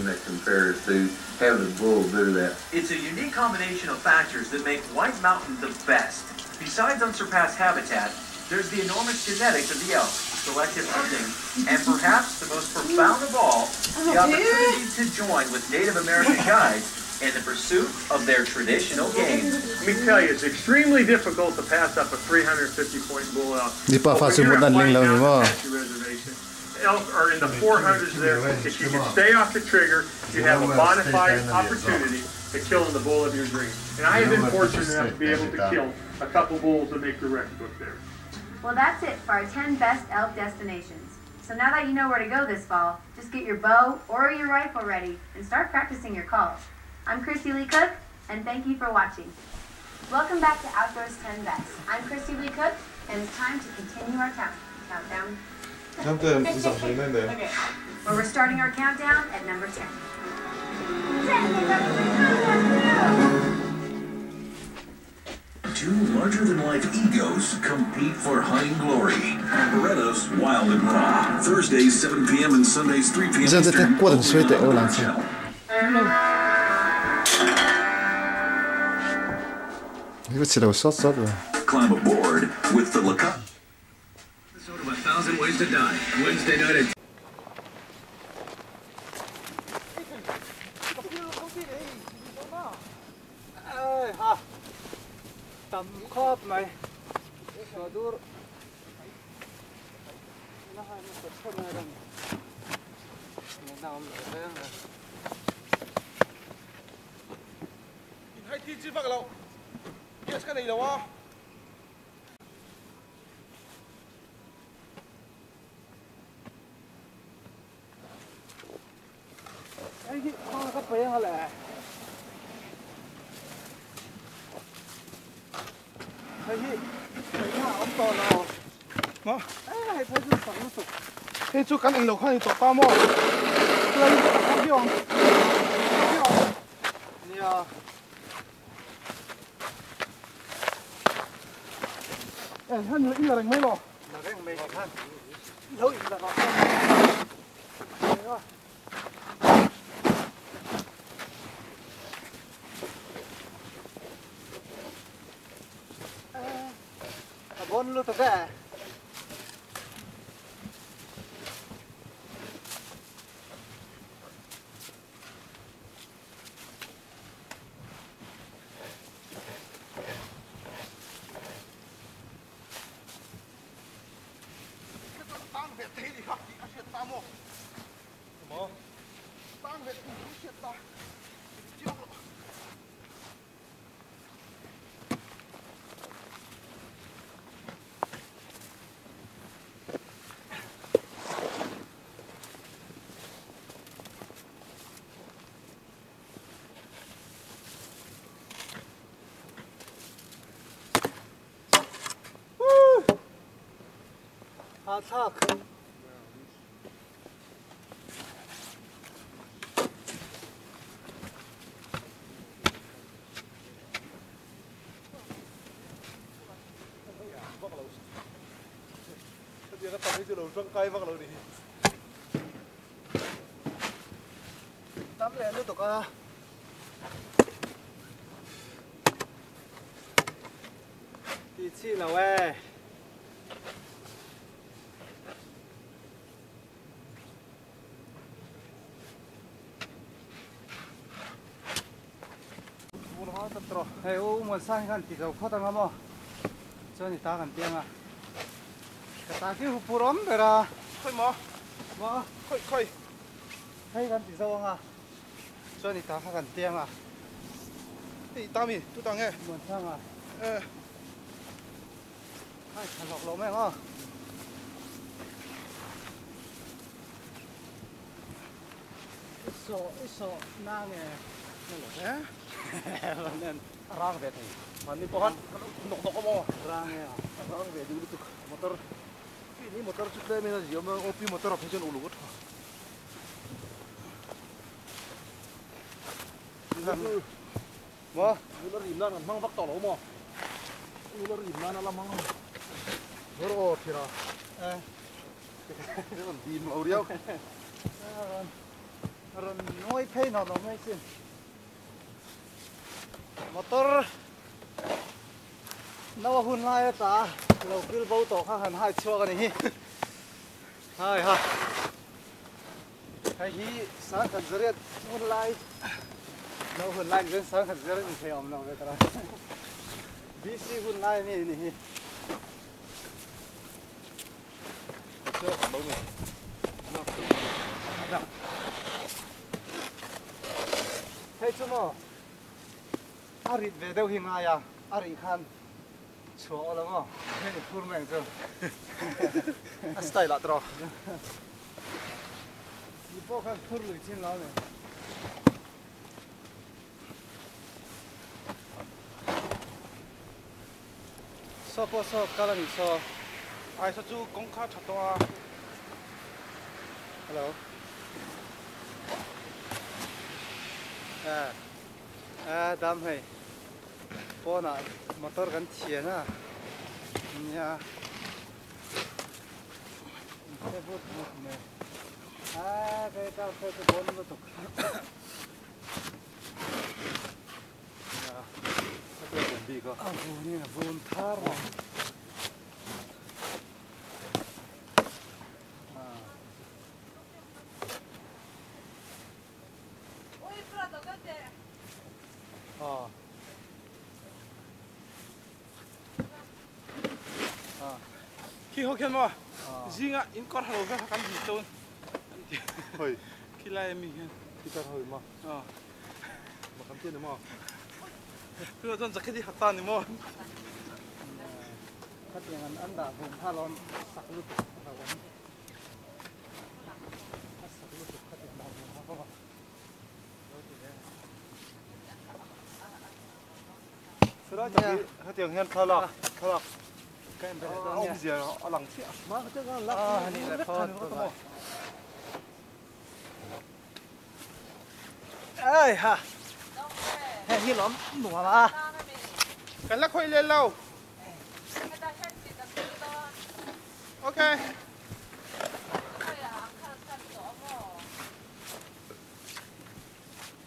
That compares to having the bull do that. It's a unique combination of factors that make White Mountain the best. Besides unsurpassed habitat, there's the enormous genetics of the elk, selective hunting, and perhaps the most profound of all, the opportunity to join with Native American guides in the pursuit of their traditional game. Let me tell you, it's extremely difficult to pass up a 350-point bull elk. Elk are in the 400s there. If you can stay off the trigger, you have a bona fide opportunity to kill the bull of your dreams. And I have been fortunate enough to be able to kill a couple bulls that make the record book there. Well, that's it for our 10 best elk destinations. So now that you know where to go this fall, just get your bow or your rifle ready and start practicing your calls. I'm Christy Lee Cook, and thank you for watching. Welcome back to Outdoors 10 Best. I'm Christy Lee Cook, and it's time to continue our countdown. Okay. Well, we're starting our countdown at number 10. Two larger-than-life egos compete for hunting glory. Beretta's Wild and Raw. Thursdays 7 p.m. and Sundays 3 p.m. Eastern. Channel. Climb aboard with the Episode of 1,000 Ways to Die. Wednesday night at tầm khóp mày sờ dur nó hay nó sật sật này đừng nào mà thế này hai tí chỉ bắt lâu yes cái này là wa cái gì con có bé hả lẹ thấy ông to nào mà thấy thấy chú sống nó sụp cái chú cắn anh lộc hay tổ ta mò lấy cái gì không nè hắn lấy là mấy lò là cái mấy hắn lâu là nó bốn lúc cái tăng về thế thì khác gì chuyện ta mò tăng về chuyện ta attack bây giờ nó tầm đi từ đầu trăng cây vác lâu đi tắm lên tiếp tục à đi chi nào ê hey ô muốn sang gan thì đâu khó tăng lắm cho người ta gan tiếng à cái ta kêu phụ lắm vậy là khơi mà khơi hay gan thì sao à cho người ta gan tiếng à thì ta mi tôi ta nghe muốn sang à hay thằng lộc lộc mày à so na nghe nghe nên rang về thì mà đi pohon nọc nọc mo rang ya rang về dulu tuh motor ini motor sudah mina dia mau opi motor apa sih ulu gitu mo ular rimlan mang bak tolo mo ular rimlan ala mang bro kira cái tìm màu điêu rồi nói thấy nó mới xin motor nó hun lai ta lâu cứ bao tổ khác hẳn hai chua cái này hai ha hay hi sáng thật rất hun lai nó hun lai đến sáng thật rất thấy ông nào vậy ta bc hun lai này này chưa bao nhiêu thấy chưa mà arit về đâu hình ai à arit khan chúa lắm à cái này phun mạnh chưa style lạ trò đi bộ khan phun lưỡi trên nó này so cái là gì so ai sao chú công khai chặt toa hello đam hay na motor kan chia na nya cái bút bút này cái cao cái bốn nó tục cái chuẩn bị có vốn như là vốn thar rồi khi họ khen mà riêng á in con hầu cái căn gì tôn hồi khi lại mình khi ta hồi mà cầm tiền được mà cứ tôn giặc cái gì hạt tan được mà các nhà ăn đã vùng tha lon sặc lụt đó thì hai tiếng hen thở lọc cái em ông gì ở lằng thiệt mà cái nó lắc này là thôi ơi ha hè hi lắm đủ mà cái lắc hơi lên lâu ok hay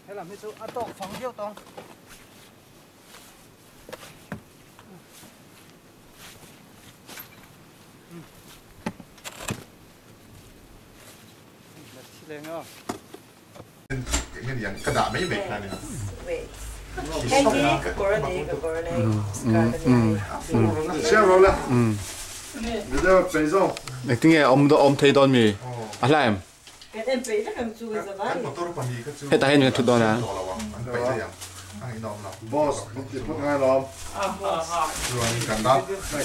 là mấy chỗ ăn tông phóng điêu tông lên không cái này cái đá mấy mệt này xem rồi là bây giờ bây giờ này tiếng nghe ông thấy đòn mì à làm hết ta hết những thứ đó nè boss một ngày làm rồi cần đó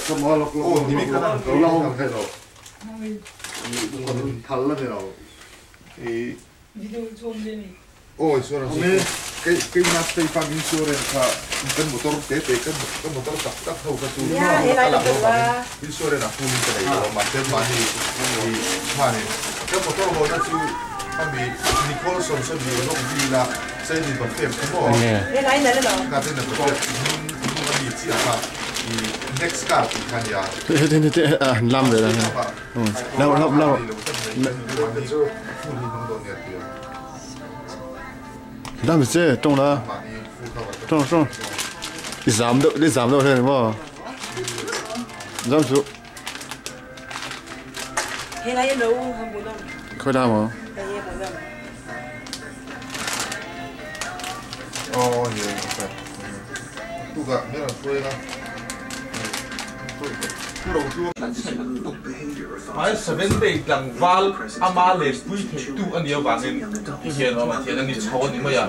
không có lúc thì mình cần lâu không thấy đâu còn thằng là thế nào thì video zoom lên đi ôi số là cái master pag insurance ha cái motor cái motor tak thâu cái tu nó là cái insurance là full cái này rồi mà thêm mà thì mà này cái motor hồ nó chịu anh bị Nicholson sẽ bị nó bị là sẽ bị bật phèm không có cái này là nó cái tên là bật phèm nó bị chỉ là next car thì cái nhà thế làm rồi đó lâu làm gì trông là trông đi giảm đâu thế này mà giảm số cái này đâu không muốn đâu khơi đam mà ok tu gặp biết là quê đó Mai 70 lang val ama le pui the tu ania wangin hian ma thian ani chho ni maya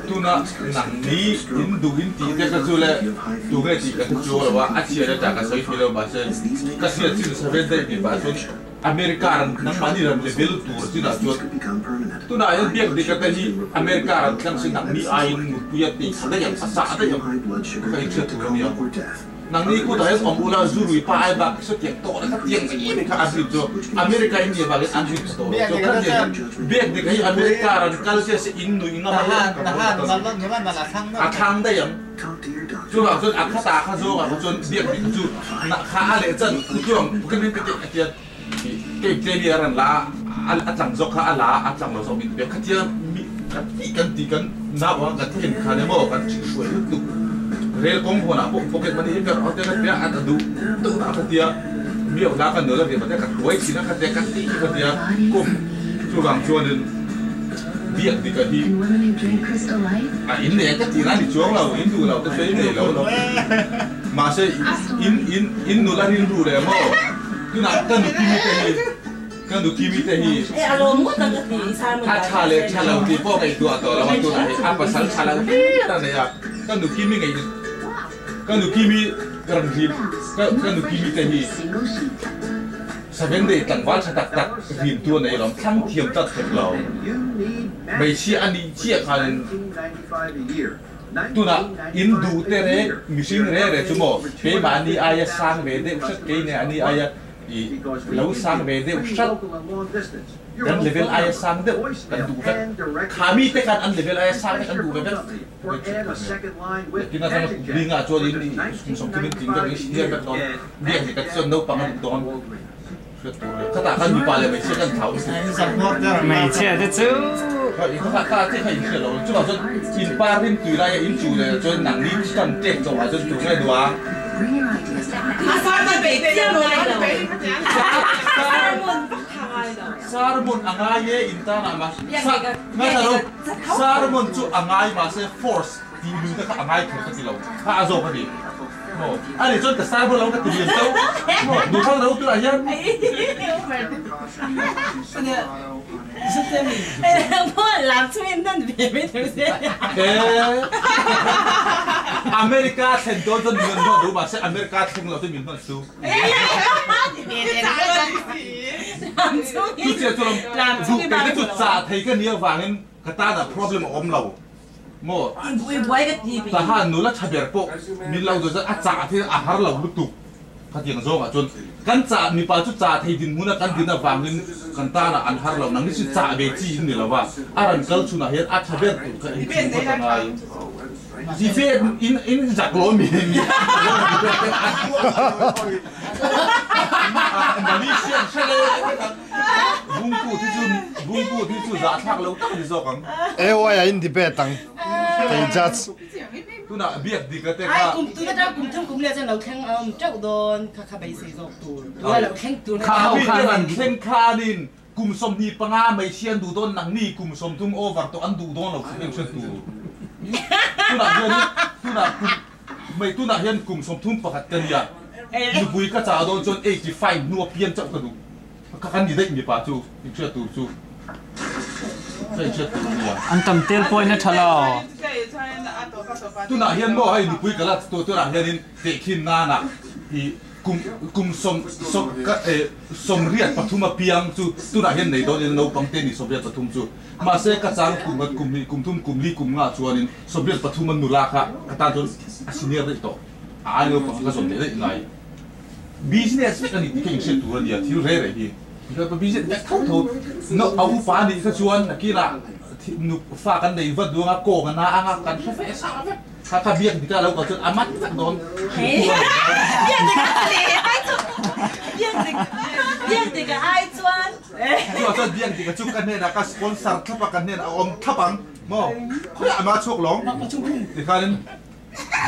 tu na nang ni in du in ti te ka chu le tu ge ti ka chu wa a chia da ta ka soi philo ba se ka sia chi 70 ni ba chu American nang mani ram level tu ti na chu tu na yan biak di ka ta hi American tlang sin nang ni ai mu pu ya ti sa da yang sa da yang ka i chu tu ni nang ni ku dai om ula zuru pa ai ba so tiek to na tiek ni ni ka asri jo America India ba an ju to jo kan je bek de kai America ran culture se in nu inga ma man a thang da yang chu ba chu a kha ta kha zo ga chu bek ni chu na kha le chan chu ang kan ni ke ke ke ke ni ran la a chang zo kha ala a chang lo so mi be kha tia mi kan na ba ka tin kha ne mo kan chi shwe tu rel kong hona pocket money hiper hotel ka pia at adu tu na ka tia miao la kan no la ka ka tuai chi na ka te ka ti ka tia kum chu gang chuan din biak di ka hi a in le ka ti na ni chuang lo in du lo ta sei nei lo ma se in no la rin du le mo tu na ka nu ki mi te hi ka nu ki mi te hi e alo mo ta ka ti sa mo cha le cha lo ti po kai tu a to la ma tu na a pa sal cha la ta ne ya ka nu ki mi ngai kan du kimi garan rim kan du kimi te hi 7 day tang wal cha tak rim tu nei lom thang thiam tat thek lo mai chi ani chi khan tu na in du te re machine re chu mo pe ma ni aya sang ve de usat ke ne ani aya lâu sang về đều sắt dan level ai sang được kan du vet kami te kan an level ai sang kan du vet kita kan binga cho đi som kimin ting kan is dia vet don dia ni kat son no pang don kata kan mi pale mai kan thau mai che de chu kata te kai che lo chu lo in parin tu la in chu le cho nang ni kan tek cho wa cho tu ngai dua Sarmon angai intana mas ngataro sarmon chu angai mas force di lu ka angai ka ti lo ka azo ka di mo ani chon ka sarmon lo ka ti yen to mo du ka lo tu la yan Mo làm cho mình nên về với thứ gì America thành đô dân miền Bắc đúng mà sẽ America thành lo miền Bắc su tu chưa cho làm dù cái chút giả thấy cái nhiều vàng nên cái ta là problem ôm lâu mo ta han nula chaber po min lâu rồi rất giả thì har lâu lúc tu cái tiếng zo mà chôn kan cha mi pa chu cha thei din muna kan din na wang in kan ta na an har lo nang ni chu cha be chi ni la wa aran kal chu na hian a thaber tu ka in chu ko ta ngai ji fe in jak lo mi Malaysia chale bungku thi chu za thak lo ta ni zo kang ewa in debate tang they judge tu na biak di ka te ai ka cùng tu cái đó cùng thăm cùng lẽ cho lâu khen trâu đồn khá bày xì dọc tu lâu khen tu kha mi kan khen kha nin kum som ni panga mai sian du don nang ni kum som tum over to an du don lo khen chen tu tu na hian tu na mai tu na hian kum som tum pakhat kan ya ni bui ka cha don chon 85 nu pian chau ka du ka kan ni dai mi pa chu ni che tu chu anh cầm tel point nó thalo tu na hian mo ai ni pui ka la tu na hian in te khin na na i kum som ka som riat pathuma piang chu tu na hian nei do ni no pang te ni som riat pathum chu ma se ka chang kum thum kum li kum nga chuanin som riat pathuma nula kha ka ta jon senior ri to ai no pang ka som te dei ngai business ka ni king se tu ran ya thil re re hi cái business đã thâu thâu nó ông phá đi cái chuan kia là nụ pha cái này vật đuông cổ cái na ăn cái phải sao vậy cái việc thì cái lâu còn chuyện amat vật đón việc thì cái ai chuan nhưng mà việc thì cái chút cái này là cái sponsor thắp cái này là ông thắp bằng mà không là amat chuộc lóng thì cái nên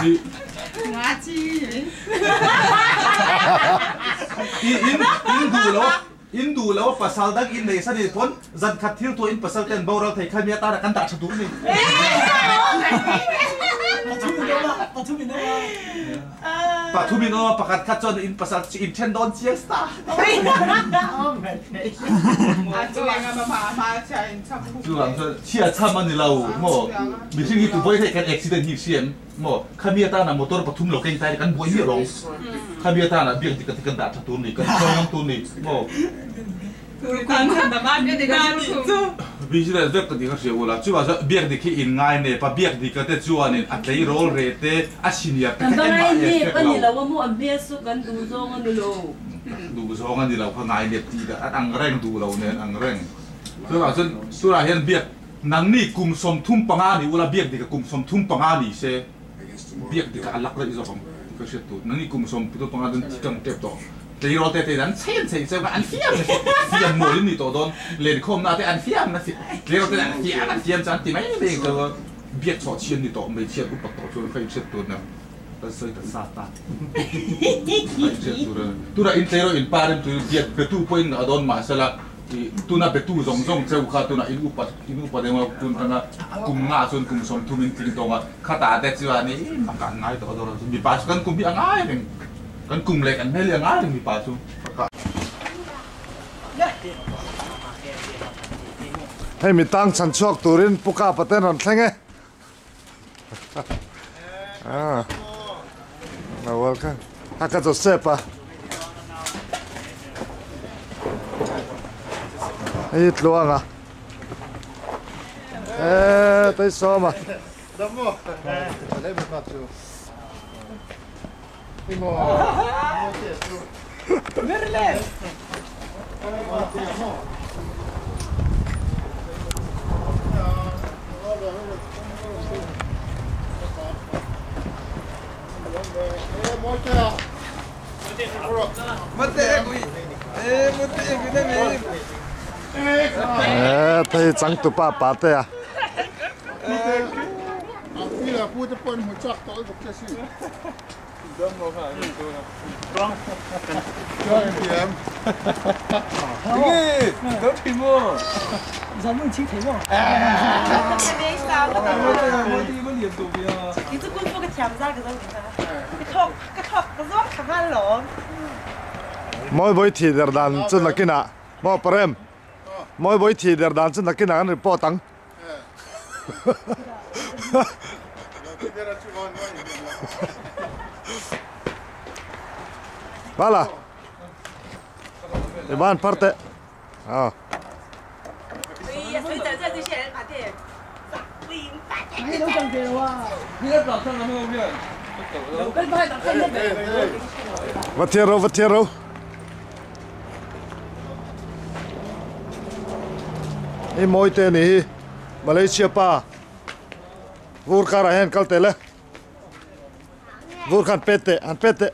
thì ngã chi in đủ lắm in du lo pasal dak in nei sani pon zan khat thil to in pasal ten boral thai khamia ta kan ta chatu ni pathumi no pakat khat chon in pasal in ten don siesta chu lang so chia chama ni lau mo mi singi tu boy thai kan accident hi sian mo khamia ta na motor pathum lo keng tai kan boi hi rong khamia ta na biang tikat kan ta chatu ni kan ngam tu ni mo business vek ka dikha sia wala chuwa sa biak dikhi in ngai ne pa biak dikha te chuan in atlei rol re te a senior te kan ngai ne kan ni lawa mu ambia su kan du zong an lo du zong an ni law kha ngai ne ti da ang reng du law ne ang reng chuwa sun sura hian biak nang ni kum som thum panga ni wala biak dikha kum som thum panga ni se biak dikha alak ra izo pang ka sia tu nang ni kum som pu panga den tikang tep to thì rồi thì đánh xem mà ăn phiam mồi lên thì tổ đón lên không nào thì ăn phiam nó thì rồi thì ăn phiam cho thì mấy mình cái biết cho chiên thì tổ mấy chiên cũng bắt tổ cho phải chết tuần nào ta sơi ta sát ta phải chết tuần tu là intero in parem tu biết betu point ở đón mà sẽ là thì tu na betu zong theo khá tu na in upat em tu na cùng ngã chôn cùng sống tu mình tin tổ mà khá ta để cho anh ấy mà cả ngay tổ đó bị bắt cần cùng bị ăn ai mình kan kum lek an meli ang aling mi pa chu hey mi tang chan chuak turin puka paten an thlenge welcome haka Josepa hey tluanga tai soma damo le mo ka chu Imo, Merle. Thấy trắng tụ ba bát đấy à? là phuจะปนหัวจักต่อยกับเจสซี่ดมเราค่ะตัวนะร้องช่วยเพียมนี่ตัวพิมพ์咱们请题目这边少了我第一个年度的啊你这功夫个甜渣个都个托个说看看咯mỗi buổi thi đợt đàn chân là cái nào mỗi prem mỗi buổi thi đợt đàn chân là cái nào anh bỏ tăng Bala. Iban parte. Ah.你都上去了哇！你在早上那后面。跟拍档看那边。Vatero, vatero. Ini moi te ni Malaysia pa. Vur kara hen kal tele. Vur kan pete, an pete.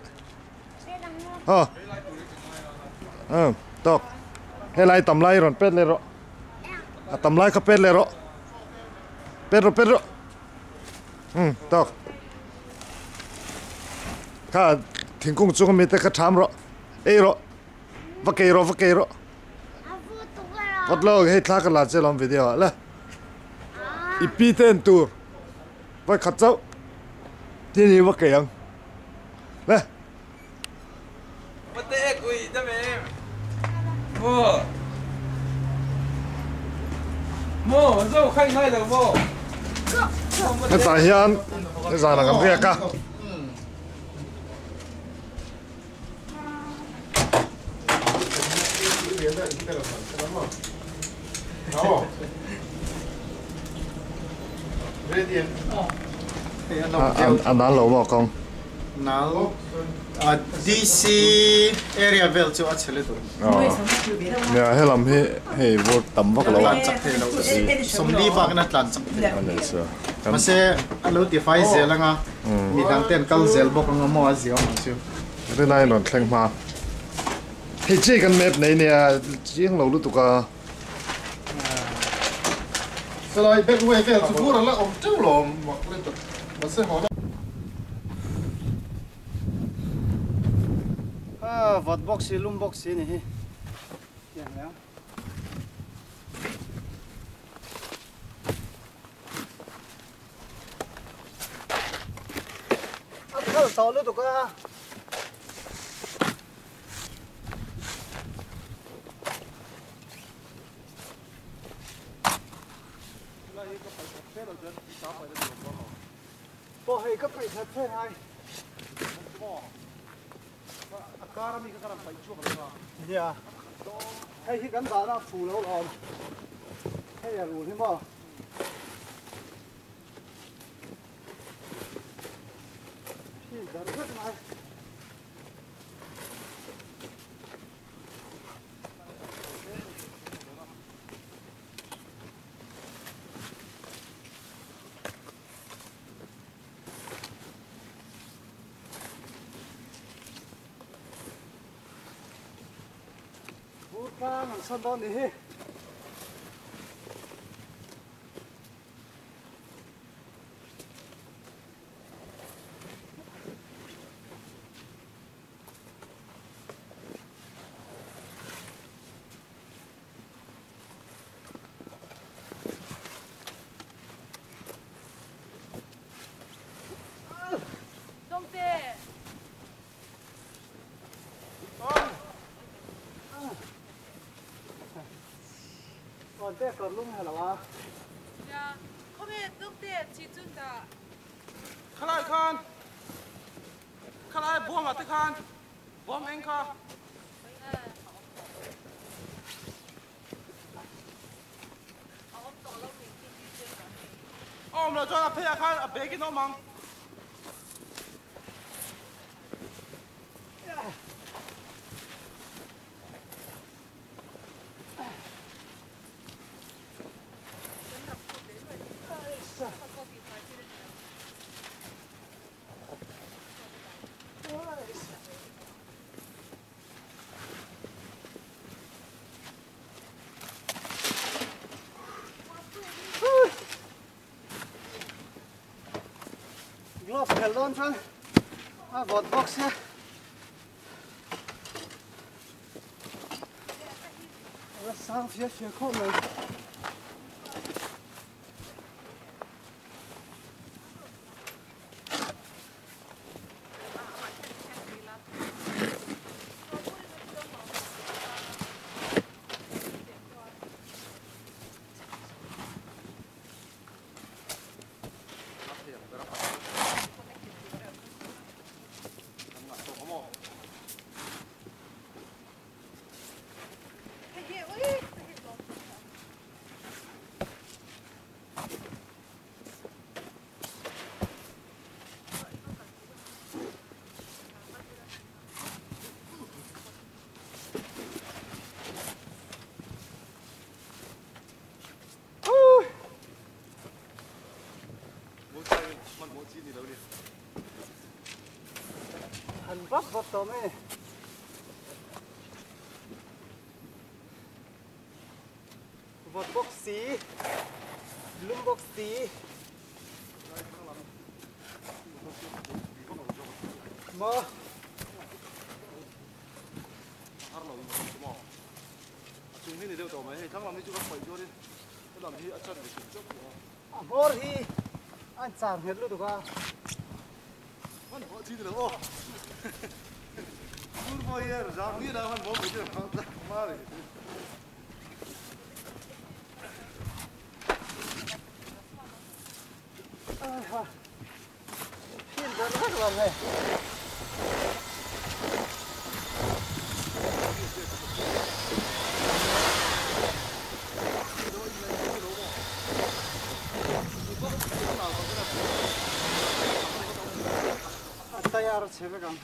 Ha. Tok. Helai tamlai ron pet le ro. Tamlai ka pet le ro. Pedro, Pedro. Tok. Ka thingkung chung mi te ka tham ro. Ei ro. Vakei ro, vakei ro. Wat lo he thla ka la che lom video la. Ipi ten tour. Vai khat chau. Ti ni vakei ang. La. Mate kui da me. Mo. Mo, zo khai ngai da mo. Cái tài hiền, cái giờ là làm việc à? Anh đã lâu bao không? Now, DC area vel cho achele to. Nè, hay làm hay vô tầm vóc lâu. Somli bak na tlan chak. Anh ấy sao? Mà sẽ alo defy zel nga. Mi dang ten kal zel bok nga mo azio ma chu. Cái này nó khen mà. Hey, chỉ cần map này nè, chỉ không lâu được tụi cả. Sau đó bên ngoài về chụp phút là ông trâu lò mặc lên tụt mà sẽ hỏi Vọt box lum box này. Dạ léo. Cái tàu luôn tụi cả. Bỏ hay cấp phải thật thế này. Cara mi ka phải chuộc rồi. Dạ. Hay khi gắn đá ra phủ lâu rồi. Hay là đủ thế mà. Thì đã rất này. Vang sân đón đi. Đông tê. Còn té còn lung hay là ba? Dạ, không biết đông tê chỉ chuẩn đã. Khalai Khan. Khalai buông mà tới Khan. Buông anh Khan. Ôm là cho là phải Khan ở bên cái nó mong. lo phèn lon chăng vọt box nhé sang phía không này hành vấp vấp tôm ấy vọt bốc xí lưng bốc xí mơ chúng mình đều tổ máy thằng làm đi chú các phải cho đi cái làm gì ở chân để chụp mơ thì anh chàng hết luôn được không vẫn có chi được không vui vui rồi sao biết đâu anh bố bị được không má này thiên rất là này tayar chebe kam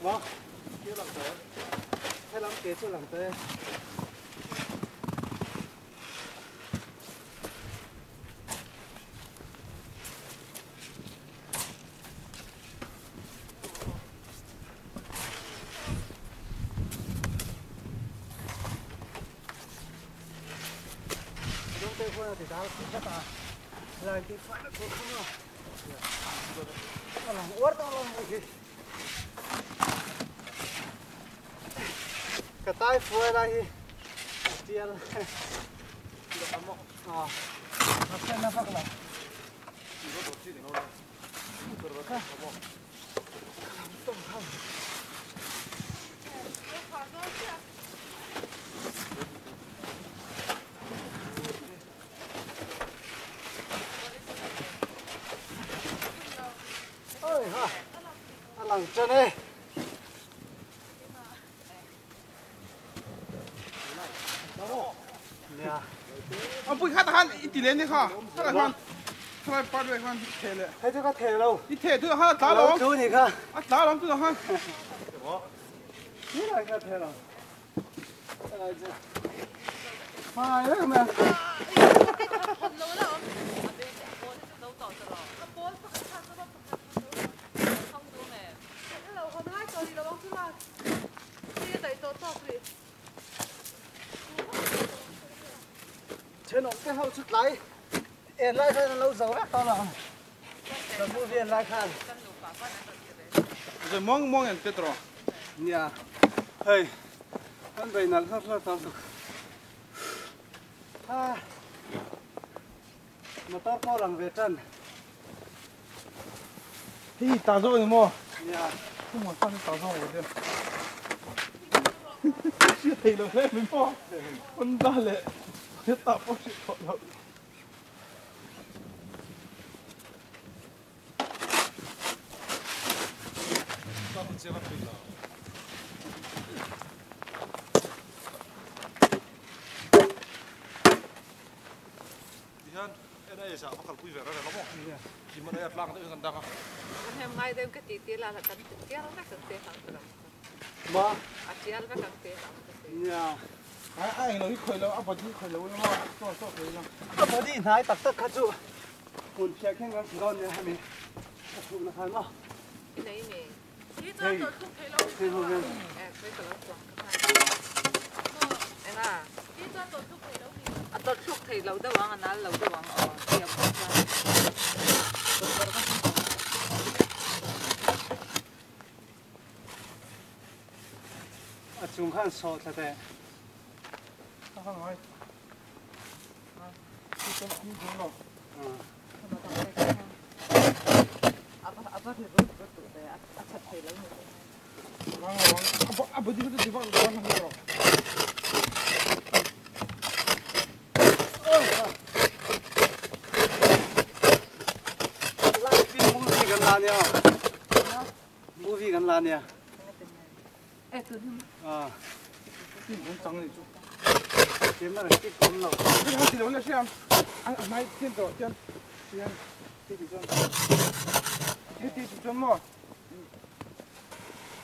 Vâng, kia làm tới, hay lắm kế chưa làm tới. Đúng thế thôi thì đã rất là lại thì phải là không nữa. Nó làm uất nó làm gì? Cái tay phơi đây tiền được ăn mộng nó sẽ nó phát lại ôi ha ăn lằng chân đi ông bùi khát han ít tỷ lên đi khá khát han khát bắt về han thế lệ thế thì có thể đâu ít thế thôi ha đá lắm chú gì cơ đá lắm tôi han thế là có thể đâu phải đấy mà trên nó cái hậu chút lấy em lại thôi lâu dấu hết to nào rồi mua viên lại khan rồi mong em Petro nha hey anh về nãy rất là to mà to to làm về chân thì tao rồi mua nha không muốn ăn tao rồi được thì được lên mình mua con ta lệ hết tạo có chuyện khó đâu đây sao bắt vui vẻ ra là nó chỉ mà đây lang tới gần đang Hem mai dem ke titi la kan tiar na kan te ha. Ba. Atial na kan te ha. Nha. Ai nó khơi lâu, áp body khơi lâu nó to to khơi lâu. Áp body này tắc tắc khát chú. hồn phía khen ngon ngon nha mình chụp nó khai mà này nè hey hey không em cái cái em à tôi chụp thì lâu đó vắng anh lâu đó vắng tiệm chung khăn sốt là thế không nói cái con không nó apa thì rất tốt đấy thật thấy lâu apa di mana di mana di mana movie kan lan ya tuh ini bukan ini tuh kamera tik kom lo ini masih ada siam mai tin to siam siam ti tuan ti tuan mo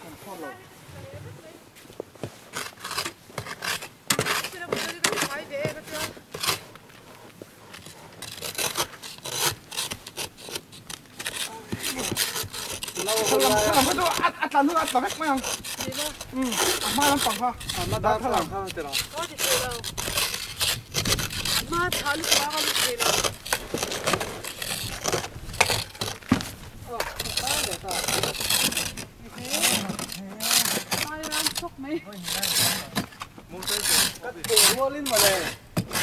kan follow Kalau itu atlan itu atlan mek mang. Malam pang ha. Malam pang ha tera. Oh di tera. Ma thal kwa ka di tera. Oh, ta le ta. Mai ran sok mai. Mu sai ka ke rolin male.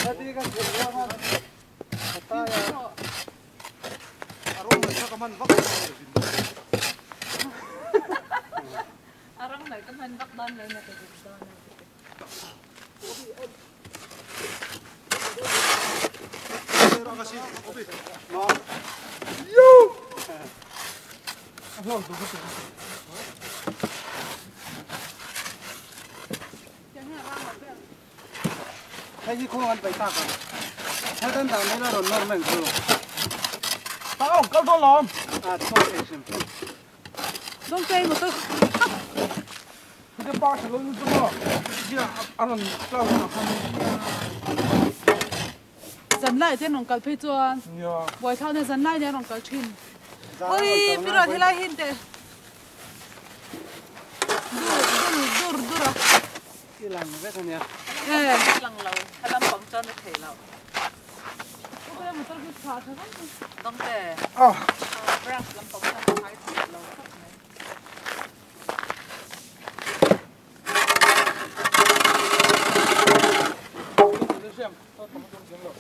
Tadi kan ke ha. Ta ya. Arong sa kaman bak. Arang này cái bác đan này là cái gì đó này. Nó. Yo. Along tu tu. Hay gì không ăn bánh tạc à? Hay đơn giản là rồi nó mình cứ. Tao câu đó làm. À, thôi action. Don't say một tôi. Cái ba sẽ luôn cho nó. Giờ anh làm sao dân lại thế nông cày phê chuan. Buổi thao này dân lại thế nông cày chín. Ôi, bây giờ thế lại hin thế. Dur. Cái lằng cái thằng nha. Lằng lâu, hay làm bóng cho nó thể lâu. Cái một tôi cứ phá thôi. Đúng thế. Brass làm bóng cho nó thể lâu. Siam, tao không có tiếng rồi.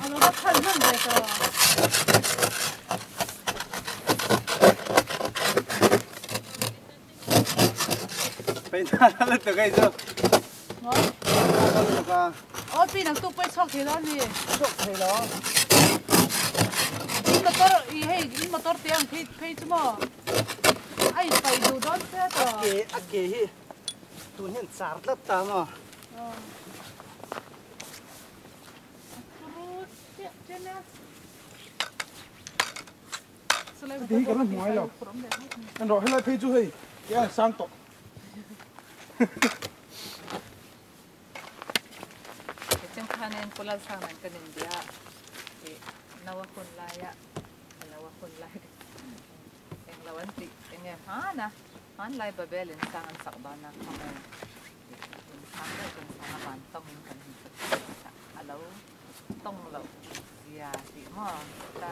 Nó đã thân hơn rồi cơ. Bây giờ là từ cái gì? Ôi, pin nó tụt bay sọc thế đó nè. Sọc thế đó. In motor tiang phi chứ mà. Ai phải đủ đón thế rồi. Ake tụi hiện sạt lấp ta mà. Đi cái nó ngoài rồi. Anh rồi hay là phi chú hay. Cái sang tộc. Chẳng hạn nên cô làm sang này cái này dia. Nawa kun laya. Nawa kun laya. Yang lawan ti, yang mana? Man lay babel in sangan sakbana kamay. Sana kung sana bantong kan alaw tong law. Siya si mo ta